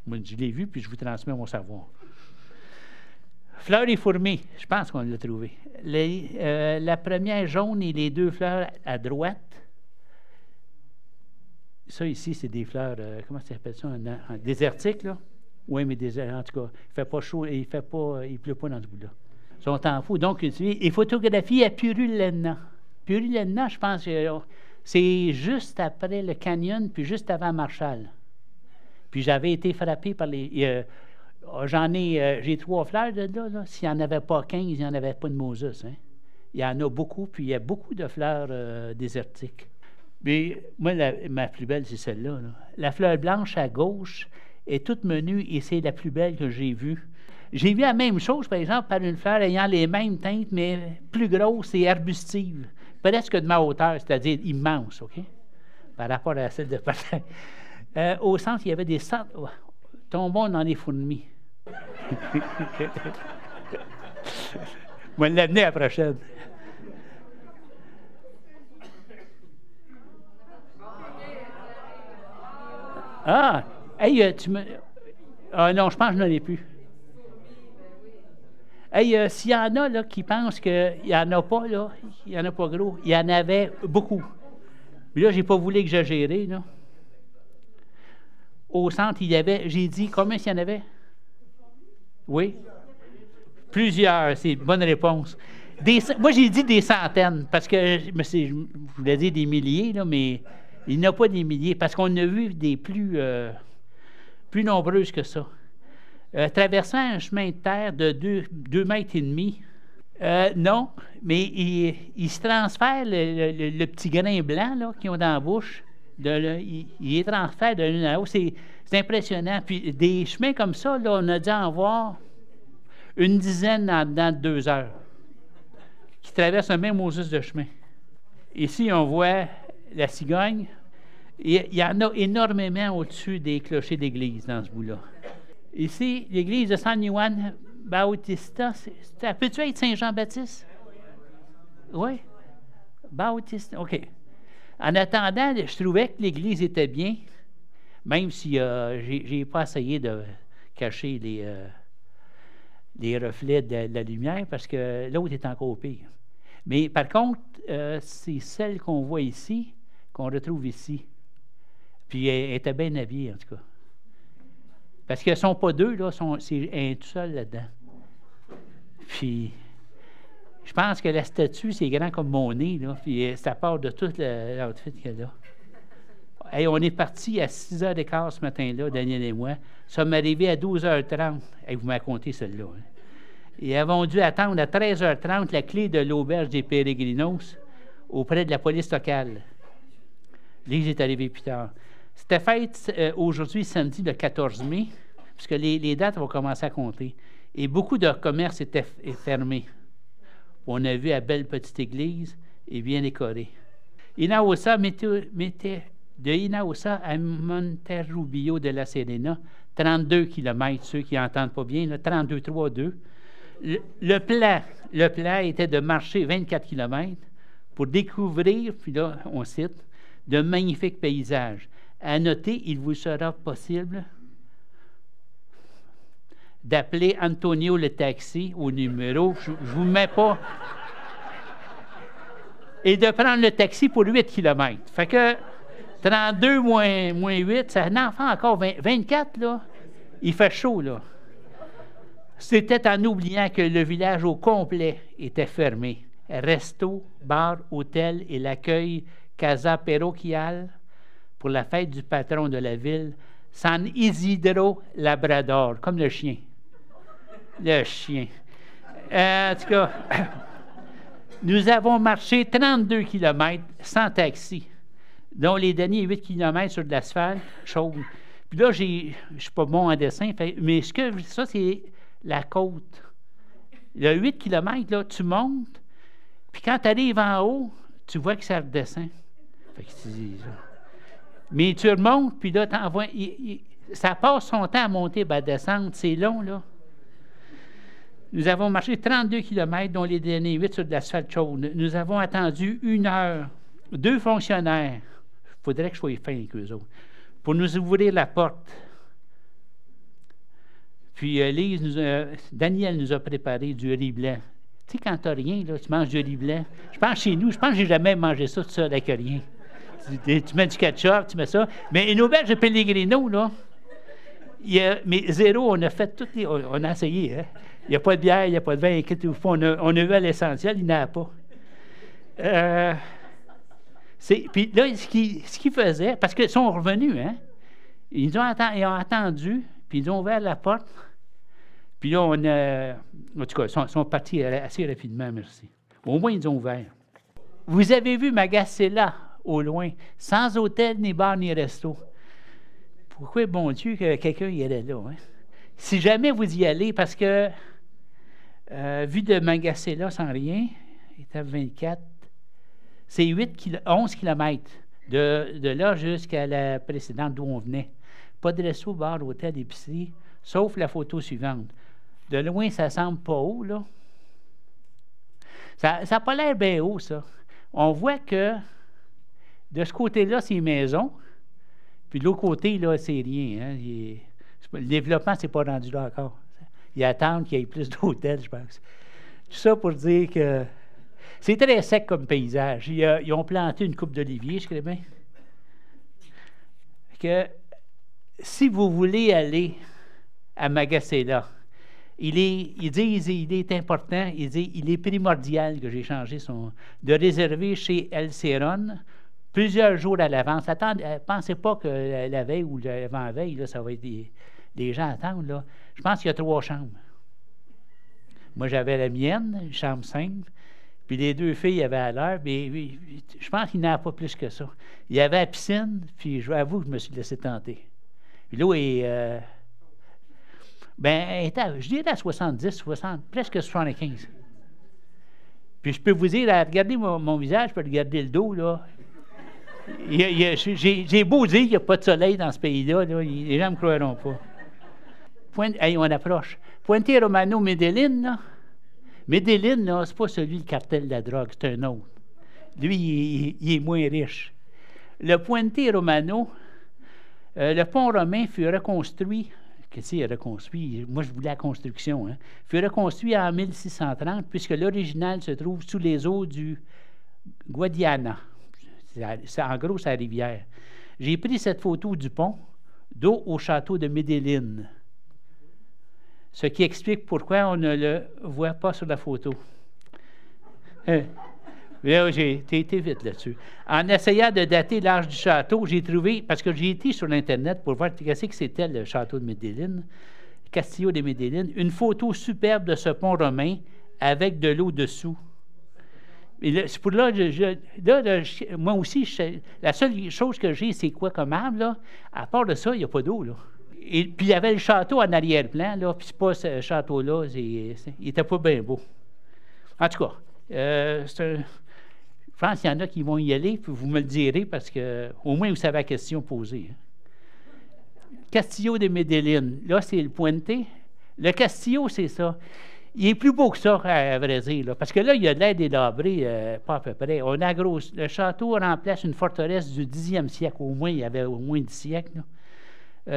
Moi, je l'ai vu, puis je vous transmets mon savoir. Fleurs et fourmis, je pense qu'on l'a trouvé. La première jaune et les 2 fleurs à droite. Ça, ici, c'est des fleurs, comment ça s'appelle ça, désertiques, là? Oui, mais en tout cas, il ne fait pas chaud et il ne pleut pas dans ce bout-là. Ils sont en fou. Donc, et photographie à Purulena. Purulena, je pense que c'est juste après le canyon, puis juste avant Marshall. Puis j'avais été frappé par les... j'ai 3 fleurs de là. S'il n'y en avait pas 15, il n'y en avait pas de Moses. Hein? Il y en a beaucoup, puis il y a beaucoup de fleurs désertiques. Mais moi, ma plus belle, c'est celle-là. Là. La fleur blanche à gauche est toute menue et c'est la plus belle que j'ai vue. J'ai vu la même chose, par exemple, par une fleur ayant les mêmes teintes, mais plus grosse et arbustive. Presque de ma hauteur, c'est-à-dire immense, OK? Par rapport à celle de Patin. Au centre, il y avait des centres. Tombons dans les fourmis. Moi, l'amener à la prochaine. Ah! Hey, ah non, je pense que je n'en ai plus. Hey, s'il y en a là, qui pensent qu'il n'y en a pas, là, il n'y en a pas gros, il y en avait beaucoup. Mais là, je n'ai pas voulu exagérer, là. Au centre, il y avait, j'ai dit, combien il y en avait? Oui? Plusieurs, c'est une bonne réponse. Moi, j'ai dit des centaines, parce que je voulais dire des milliers, là, mais il n'y en a pas des milliers, parce qu'on a vu des plus nombreuses que ça. Traversant un chemin de terre de 2,5 mètres, non, mais il se transfère le petit grain blanc là, qu'ils ont dans la bouche. Il les transfère de l'une à l'autre. C'est impressionnant. Puis des chemins comme ça, là, on a dû en voir une dizaine dans 2 heures qui traversent un même Moses de chemin. Ici, on voit la cigogne. Il y en a énormément au-dessus des clochers d'église dans ce bout-là. Ici, l'église de San Juan Bautista, ça peut-tu être Saint-Jean-Baptiste? Oui? Bautista, OK. En attendant, je trouvais que l'église était bien. Même si j'ai pas essayé de cacher les reflets de la lumière, parce que l'autre est encore pire. Mais par contre, c'est celle qu'on voit ici, qu'on retrouve ici. Puis elle était bien habillée, en tout cas. Parce qu'elles ne sont pas deux, là, elle est tout seule là-dedans. Puis, je pense que la statue, c'est grand comme mon nez, là, puis ça part de tout l'outfit qu'elle a. Hey, on est parti à 6h15 ce matin-là, Daniel et moi. Nous sommes arrivés à 12h30. Hey, vous m'avez compté celle-là. Hein? Et avons dû attendre à 13h30 la clé de l'auberge des Peregrinos auprès de la police locale. Lise est arrivée plus tard. C'était fête aujourd'hui, samedi, le 14 mai, puisque les dates vont commencer à compter. Et beaucoup de commerces étaient fermés. On a vu la belle petite église et bien décorée. Hinaosa de Hinaosa à Monterrubio de la Serena, 32 km, ceux qui n'entendent pas bien, 32,32. Le plan était de marcher 24 km pour découvrir, puis là, on cite, de magnifiques paysages. À noter, il vous sera possible d'appeler Antonio le taxi au numéro, je ne vous mets pas, et de prendre le taxi pour 8 km. Fait que 32 moins 8, ça en fait encore 24, là. Il fait chaud, là. C'était en oubliant que le village au complet était fermé. Resto, bar, hôtel et l'accueil Casa Parroquial pour la fête du patron de la ville, San Isidro Labrador, comme le chien. Le chien. En tout cas, nous avons marché 32 km sans taxi, dont les derniers 8 km sur de l'asphalte chaude. Puis là, je ne suis pas bon en dessin, mais ça, c'est la côte. Le 8 km, là, tu montes, puis quand tu arrives en haut, tu vois que ça redescend. Fait que mais tu remontes, puis là, ça passe son temps à monter et à descendre. C'est long, là. Nous avons marché 32 km, dont les derniers 8 sur de l'asphalte chaude. Nous avons attendu 1 heure. 2 fonctionnaires, il faudrait que je sois fin avec eux autres, pour nous ouvrir la porte. Puis Daniel nous a préparé du riz blanc. Tu sais, quand tu n'as rien, là, tu manges du riz blanc. Je pense chez nous, je pense que je n'ai jamais mangé ça tout seul avec rien. Tu mets du ketchup, tu mets ça. Mais une auberge de Pellegrino, là, mais zéro, on a fait toutes les... On a essayé, hein? Il n'y a pas de bière, il n'y a pas de vin. On a vu à l'essentiel, il n'y en a pas. Puis là, ce qu'ils faisaient, parce qu'ils sont revenus, hein? Ils ont attendu, puis ils ont ouvert la porte. Puis là, en tout cas, ils sont partis assez rapidement, merci. Au moins, ils ont ouvert. Vous avez vu Magacela, au loin, sans hôtel, ni bar, ni resto. Pourquoi, bon Dieu, que quelqu'un y allait là? Hein? Si jamais vous y allez, parce que, vu de Magacela sans rien, étape 24, c'est 11 km de là jusqu'à la précédente d'où on venait. Pas de resto, bar, hôtel, épicerie, sauf la photo suivante. De loin, ça semble pas haut, là. Ça n'a pas l'air bien haut, ça. On voit que de ce côté-là, c'est maison, puis de l'autre côté, là, c'est rien. Hein. Le développement, c'est pas rendu là encore. Ils attendent qu'il y ait plus d'hôtels, je pense. Tout ça pour dire que c'est très sec comme paysage. Ils ont planté une coupe d'oliviers, je crois bien. Que si vous voulez aller à Magacela, ils disent il est important, ils disent il est primordial que j'ai changé de réserver chez El Ceron plusieurs jours à l'avance. Pensez pas que la veille ou l'avant-veille, là, ça va être des gens attendent. Là. Je pense qu'il y a 3 chambres. Moi, j'avais la mienne, une chambre 5, puis les 2 filles avaient à l'heure, mais je pense qu'il n'y en a pas plus que ça. Il y avait la piscine, puis je avoue que je me suis laissé tenter. Puis l'eau est... je dirais à 70, 60, presque 75. Puis je peux vous dire, à regarder mon visage, je peux regarder le dos, là. J'ai beau dire qu'il n'y a pas de soleil dans ce pays-là, là, les gens ne me croiront pas. On approche. Puente Romano Medellín, là. Medellín, là, c'est pas celui du cartel de la drogue, c'est un autre. Lui, il est moins riche. Le Puente Romano, Le pont romain fut reconstruit. Qu'est-ce qu'il est reconstruit? Moi, je voulais la construction. Hein. Fut reconstruit en 1630, puisque l'original se trouve sous les eaux du Guadiana. En gros, c'est la rivière. J'ai pris cette photo du pont d'eau au château de Medellín. Ce qui explique pourquoi on ne le voit pas sur la photo. Là, j'ai été vite là-dessus. En essayant de dater l'âge du château, j'ai trouvé, parce que j'ai été sur l'Internet pour voir qu'est-ce que c'était le château de Medellín, Castillo de Medellín, une photo superbe de ce pont romain avec de l'eau dessous. Et c'est pour là, moi aussi, la seule chose que j'ai, c'est quoi comme arbre, là? À part de ça, il n'y a pas d'eau, là. Et puis, il y avait le château en arrière-plan, là, puis c'est pas ce château-là, il n'était pas bien beau. En tout cas, je pense qu'il y en a qui vont y aller, puis vous me le direz, parce que au moins, vous savez la question posée. Hein. Castillo de Medellín, là, c'est le Puente. Le Castillo, c'est ça. Il est plus beau que ça, à vrai dire, là, parce que là, il y a de l'air délabré, pas à peu près. Le château remplace une forteresse du 10e siècle, au moins, il y avait au moins 10 siècles,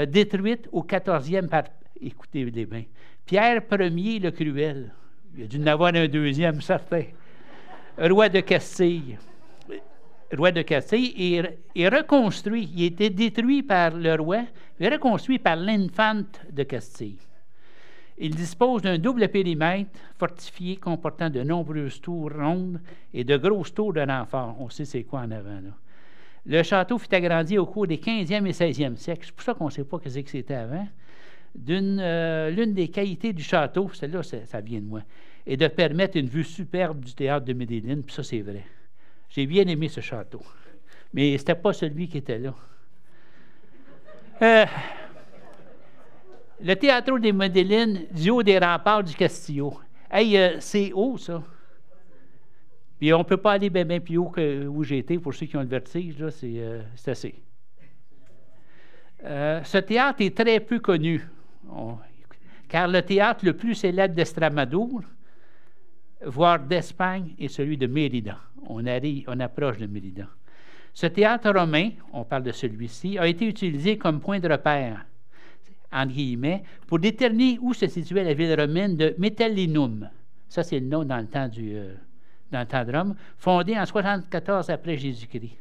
détruite au 14e par, écoutez-les bien, Pierre Ier le Cruel. Il a dû en avoir un deuxième, certain. Roi de Castille. Roi de Castille est reconstruit. Il a été détruit par le roi, et reconstruit par l'infante de Castille. Il dispose d'un double périmètre fortifié comportant de nombreuses tours rondes et de grosses tours de renfort. On sait c'est quoi en avant, là. Le château fut agrandi au cours des 15e et 16e siècles. C'est pour ça qu'on ne sait pas ce que c'était avant. L'une des qualités du château, celle-là, ça vient de moi, est de permettre une vue superbe du théâtre de Medellín, puis ça, c'est vrai. J'ai bien aimé ce château. Mais ce n'était pas celui qui était là. Le Teatro de Medellín, du haut des remparts du Castillo. Hey, c'est haut, ça. Puis on ne peut pas aller bien plus haut que où j'ai été, pour ceux qui ont le vertige, là, c'est assez. Ce théâtre est très peu connu, car le théâtre le plus célèbre d'Extrémadure, voire d'Espagne, est celui de Mérida. On approche de Mérida. Ce théâtre romain, on parle de celui-ci, a été utilisé comme point de repère, entre guillemets, pour déterminer où se situait la ville romaine de Metellinum. Ça, c'est le nom dans le temps de Rome, fondée en 74 après Jésus-Christ.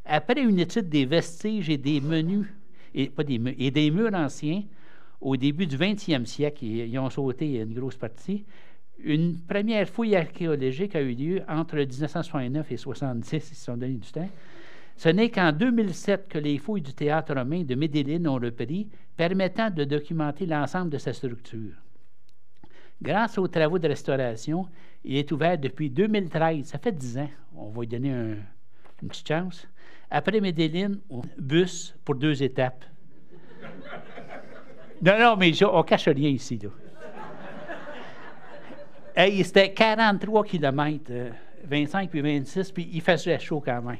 Après une étude des vestiges et des menus, et des murs anciens, au début du 20e siècle, ils ont sauté une grosse partie, une première fouille archéologique a eu lieu entre 1969 et 1970, ils se sont donné du temps. Ce n'est qu'en 2007 que les fouilles du théâtre romain de Medellín ont repris, permettant de documenter l'ensemble de sa structure. Grâce aux travaux de restauration, il est ouvert depuis 2013. Ça fait 10 ans. On va lui donner une petite chance. Après Medellín, bus pour 2 étapes. Non, mais on ne cache rien ici, là. Hey, c'était 43 km, 25 puis 26, puis il faisait chaud quand même.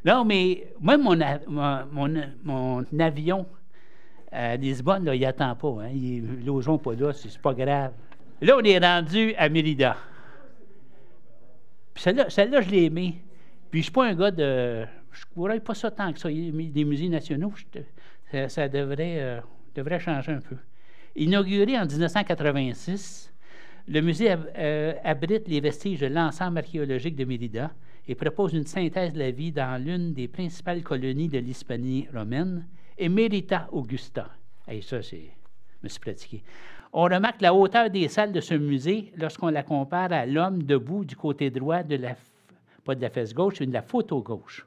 Non, mais moi, mon avion à Lisbonne, là, il n'attend pas. Hein? Les logements pas là, c'est pas grave. Là, on est rendu à Mérida. Puis celle-là, je l'ai aimée. Puis je ne suis pas un gars de... Je ne courais pas ça tant que ça. Des musées nationaux, ça devrait changer un peu. Inauguré en 1986, le musée abrite les vestiges de l'ensemble archéologique de Mérida et propose une synthèse de la vie dans l'une des principales colonies de l'Hispanie romaine, Emerita Augusta. Et ça, je me suis pratiqué. On remarque la hauteur des salles de ce musée lorsqu'on la compare à l'homme debout du côté droit pas de la fesse gauche, mais de la photo gauche.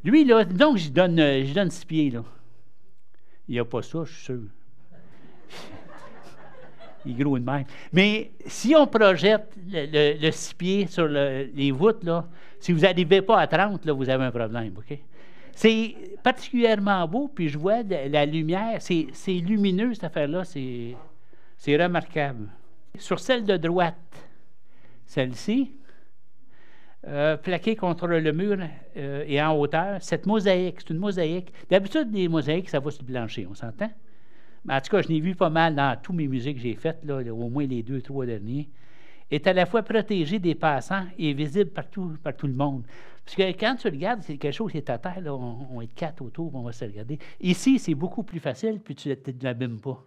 Lui, là, donc, je donne 6 pieds, là. Il n'y a pas ça, je suis sûr. Il est gros de même. Mais si on projette le 6 pieds sur les voûtes, là, si vous n'arrivez pas à 30, là, vous avez un problème, OK? C'est particulièrement beau, puis je vois la lumière, c'est lumineux, cette affaire-là, c'est remarquable. Sur celle de droite, celle-ci, plaquée contre le mur et en hauteur, cette mosaïque, c'est une mosaïque. D'habitude, les mosaïques, ça va sur le plancher, on s'entend? Mais en tout cas, je l'ai vu pas mal dans tous mes musées que j'ai faites, là, au moins les 2-3 derniers. est à la fois protégé des passants et visible par tout le monde. Parce que quand tu regardes, c'est quelque chose qui est à terre, là, on est 4 autour, on va se regarder. Ici, c'est beaucoup plus facile, puis tu ne l'abîmes pas.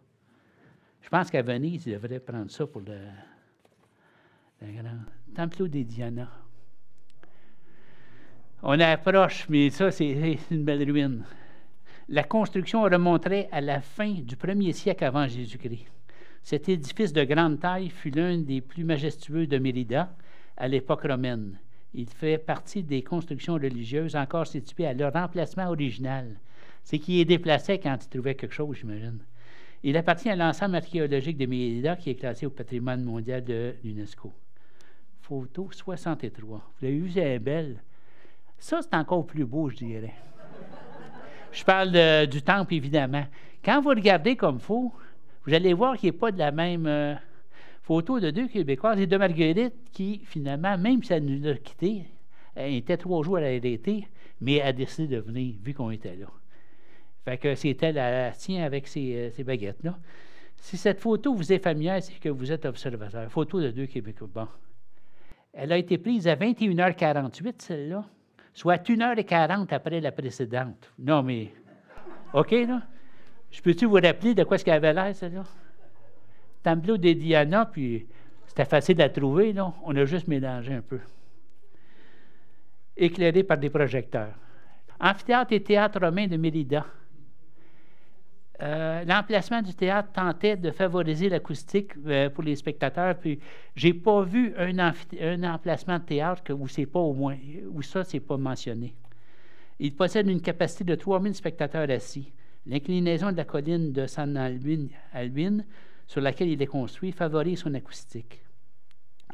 Je pense qu'à Venise, ils devraient prendre ça pour le grand Templo de Diana. On approche, mais ça, c'est une belle ruine. La construction remonterait à la fin du 1er siècle avant Jésus-Christ. Cet édifice de grande taille fut l'un des plus majestueux de Mérida à l'époque romaine. Il fait partie des constructions religieuses encore situées à leur emplacement original. C'est qu'il est déplacé quand il trouvait quelque chose, j'imagine. Il appartient à l'ensemble archéologique de Mérida qui est classé au patrimoine mondial de l'UNESCO. Photo 63. Vous l'avez vu, c'est belle. Ça, c'est encore plus beau, je dirais. Je parle du temple, évidemment. Quand vous regardez comme il faut, vous allez voir qu'il n'est pas de la même photo de 2 Québécoises et de Marguerite qui, finalement, même si elle nous a quittés, elle était 3 jours à l'arrêté, mais elle a décidé de venir, vu qu'on était là. Fait que c'était la sienne avec ces baguettes-là. Si cette photo vous est familière, c'est que vous êtes observateur. Photo de 2 Québécois. Bon. Elle a été prise à 21h48, celle-là, soit 1h40 après la précédente. Non, mais... OK, là? Je peux-tu vous rappeler de quoi est-ce qu'elle avait l'air, celle-là? Templo de Diana, puis c'était facile à trouver, là. On a juste mélangé un peu. Éclairé par des projecteurs. Amphithéâtre et théâtre romain de Mérida. L'emplacement du théâtre tentait de favoriser l'acoustique pour les spectateurs, puis j'ai pas vu un emplacement de théâtre où c'est pas au moins, où ça, c'est pas mentionné. Il possède une capacité de 3000 spectateurs assis. L'inclinaison de la colline de San Albin, sur laquelle il est construit, favorise son acoustique.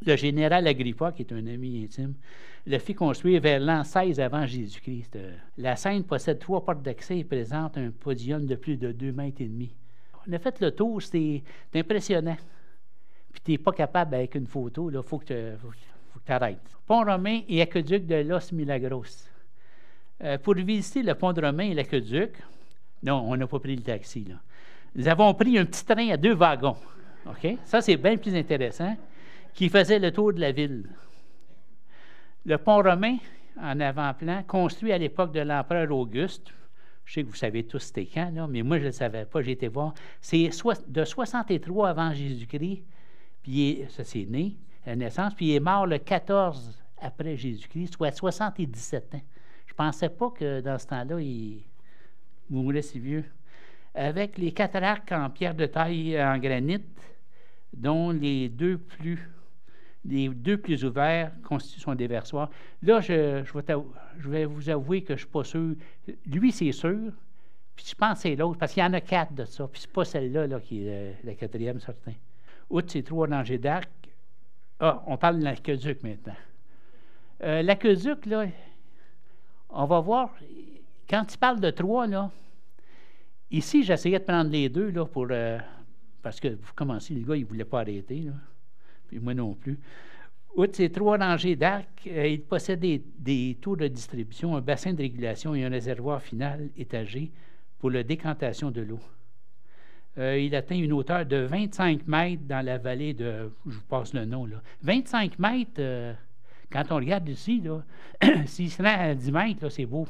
Le général Agrippa, qui est un ami intime, le fit construire vers l'an 16 avant Jésus-Christ. La scène possède 3 portes d'accès et présente un podium de plus de 2,5 mètres. On a fait le tour, c'est impressionnant. Puis tu n'es pas capable avec une photo, il faut que tu arrêtes. Pont romain et aqueduc de Los Milagros. Pour visiter le pont de romain et l'aqueduc, non, on n'a pas pris le taxi, là. Nous avons pris un petit train à 2 wagons. OK? Ça, c'est bien plus intéressant, qui faisait le tour de la ville. Le pont romain, en avant-plan, construit à l'époque de l'empereur Auguste. Je sais que vous savez tous c'était quand, là, mais moi, je ne le savais pas, j'ai été voir. C'est de 63 avant Jésus-Christ, puis ça, c'est né, la naissance, puis il est mort le 14 après Jésus-Christ, soit 77 ans. Je ne pensais pas que dans ce temps-là, il mourait si vieux. Avec les 4 arcs en pierre de taille en granit, dont les deux plus ouverts constituent son déversoir. Là, je vais vous avouer que je ne suis pas sûr. Lui, c'est sûr, puis je pense que c'est l'autre, parce qu'il y en a 4 de ça, puis c'est pas celle-là là, qui est la 4e, certain. Outre ces 3 rangées d'arcs, on parle de l'aqueduc maintenant. L'aqueduc, là, on va voir, quand il parle de 3, là, ici, j'essayais de prendre les 2, là, pour... parce que vous commencez, le gars, il ne voulait pas arrêter, là. Puis moi non plus. Outre ces 3 rangées d'arcs, il possède des tours de distribution, un bassin de régulation et un réservoir final étagé pour la décantation de l'eau. Il atteint une hauteur de 25 mètres dans la vallée de... Je vous passe le nom, là. 25 mètres, quand on regarde ici, là, s'il se rend à 10 mètres, là, c'est beau.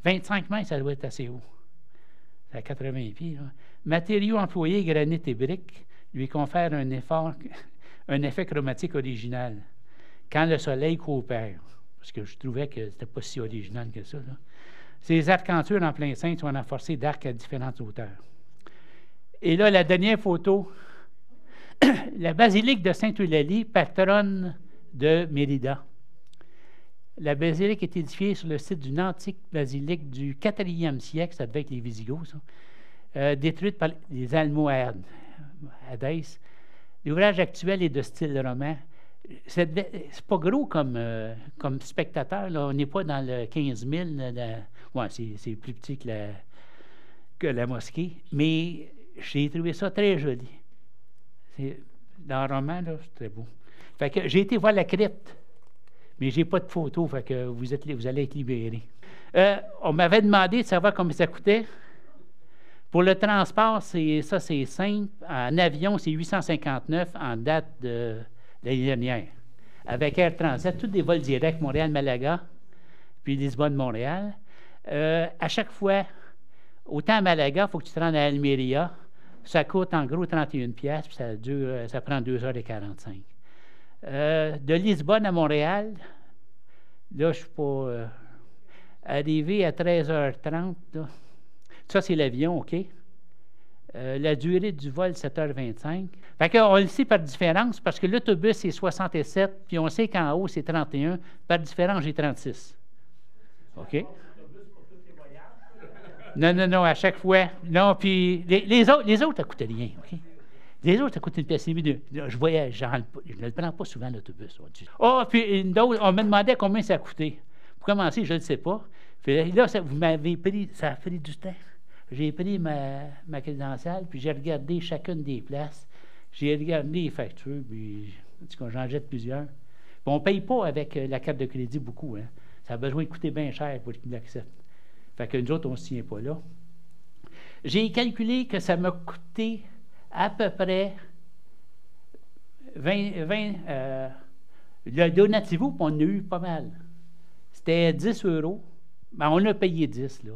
25 mètres, ça doit être assez haut. C'est à 80 pieds, là. Matériaux employés, granit et briques, lui confèrent un effet chromatique original quand le soleil coopère. Parce que je trouvais que c'était pas si original que ça, là. Ces arcentures en plein cintre sont renforcées d'arcs à différentes hauteurs. Et là, la dernière photo, la basilique de Sainte-Eulalie, patronne de Mérida. La basilique est édifiée sur le site d'une antique basilique du 4e siècle, ça devait être les Visigoths, ça, détruite par les Almohades. L'ouvrage actuel est de style roman. C'est pas gros comme spectateur, là. On n'est pas dans le 15 000. Ouais, c'est plus petit que la mosquée, mais j'ai trouvé ça très joli. Dans le roman, là, c'est très beau. Fait que j'ai été voir la crypte, mais j'ai pas de photo, fait que vous allez être libérés. On m'avait demandé de savoir combien ça coûtait. Pour le transport, c'est simple. En avion, c'est 859 en date l'année dernière. Avec Air Transat, tous des vols directs, Montréal-Malaga, puis Lisbonne-Montréal. À chaque fois, autant à Malaga, il faut que tu te rendes à Almeria. Ça coûte en gros 31 pièces, puis ça prend 2h45. De Lisbonne à Montréal, là, je ne suis pas arrivé à 13h30. Là. Ça, c'est l'avion, OK? La durée du vol, 7h25. Fait qu'on le sait par différence, parce que l'autobus, c'est 67, puis on sait qu'en haut, c'est 31. Par différence, j'ai 36. OK? Non, à chaque fois. Non, puis les autres, ça ne coûte rien, OK? Les autres, ça coûte une pièce et demie. Je voyage, je ne le prends pas souvent, l'autobus. Puis on me demandait combien ça coûtait. Pour commencer, je ne le sais pas. Puis là, vous m'avez pris, ça a pris du temps. J'ai pris ma crédentiale, puis j'ai regardé chacune des places. J'ai regardé les factures, puis en tout cas, j'en jette plusieurs. Puis on ne paye pas avec la carte de crédit beaucoup. Hein. Ça a besoin de coûter bien cher pour qu'ils l'acceptent. Fait que nous autres, on ne se tient pas là. J'ai calculé que ça m'a coûté à peu près 20 le donativo, puis on en a eu pas mal. C'était 10 €. Ben, on a payé 10, là.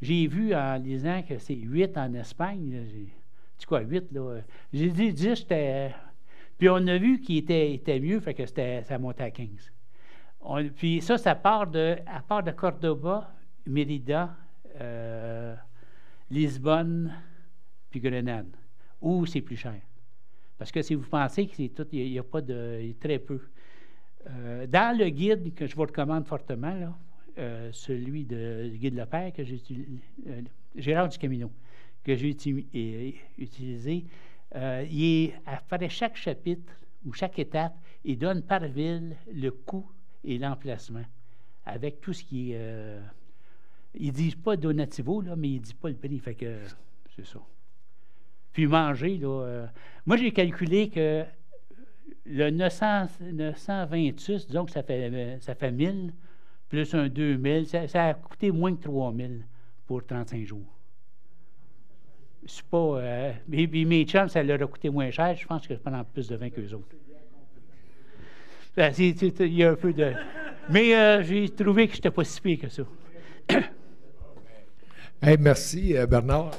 J'ai vu en lisant que c'est 8 en Espagne. Là, tu quoi, 8, là? J'ai dit 10, c'était... Puis on a vu qu'il était mieux, fait que ça montait à 15. Puis ça part de Cordoba, Mérida, Lisbonne, puis Grenade, où c'est plus cher. Parce que si vous pensez que c'est tout, il n'y a pas de... Il y a très peu. Dans le guide que je vous recommande fortement, là, celui de Guy de Lepère, que j'ai utilisé, Gérard du Camino, que j'ai utilisé, après chaque chapitre ou chaque étape, il donne par ville le coût et l'emplacement, avec tout ce qui est... ils ne disent pas donativo, là, mais ils ne disent pas le prix, fait que c'est ça. Puis manger, là... moi, j'ai calculé que le 928, disons que ça fait 1000, plus un 2000, ça a coûté moins que 3000 pour 35 jours. C'est pas... mes chums, ça leur a coûté moins cher. Je pense que je prends plus de vin qu'eux autres. Il y a un peu de... Mais j'ai trouvé que je n'étais pas si pire que ça. Hey, merci, Bernard.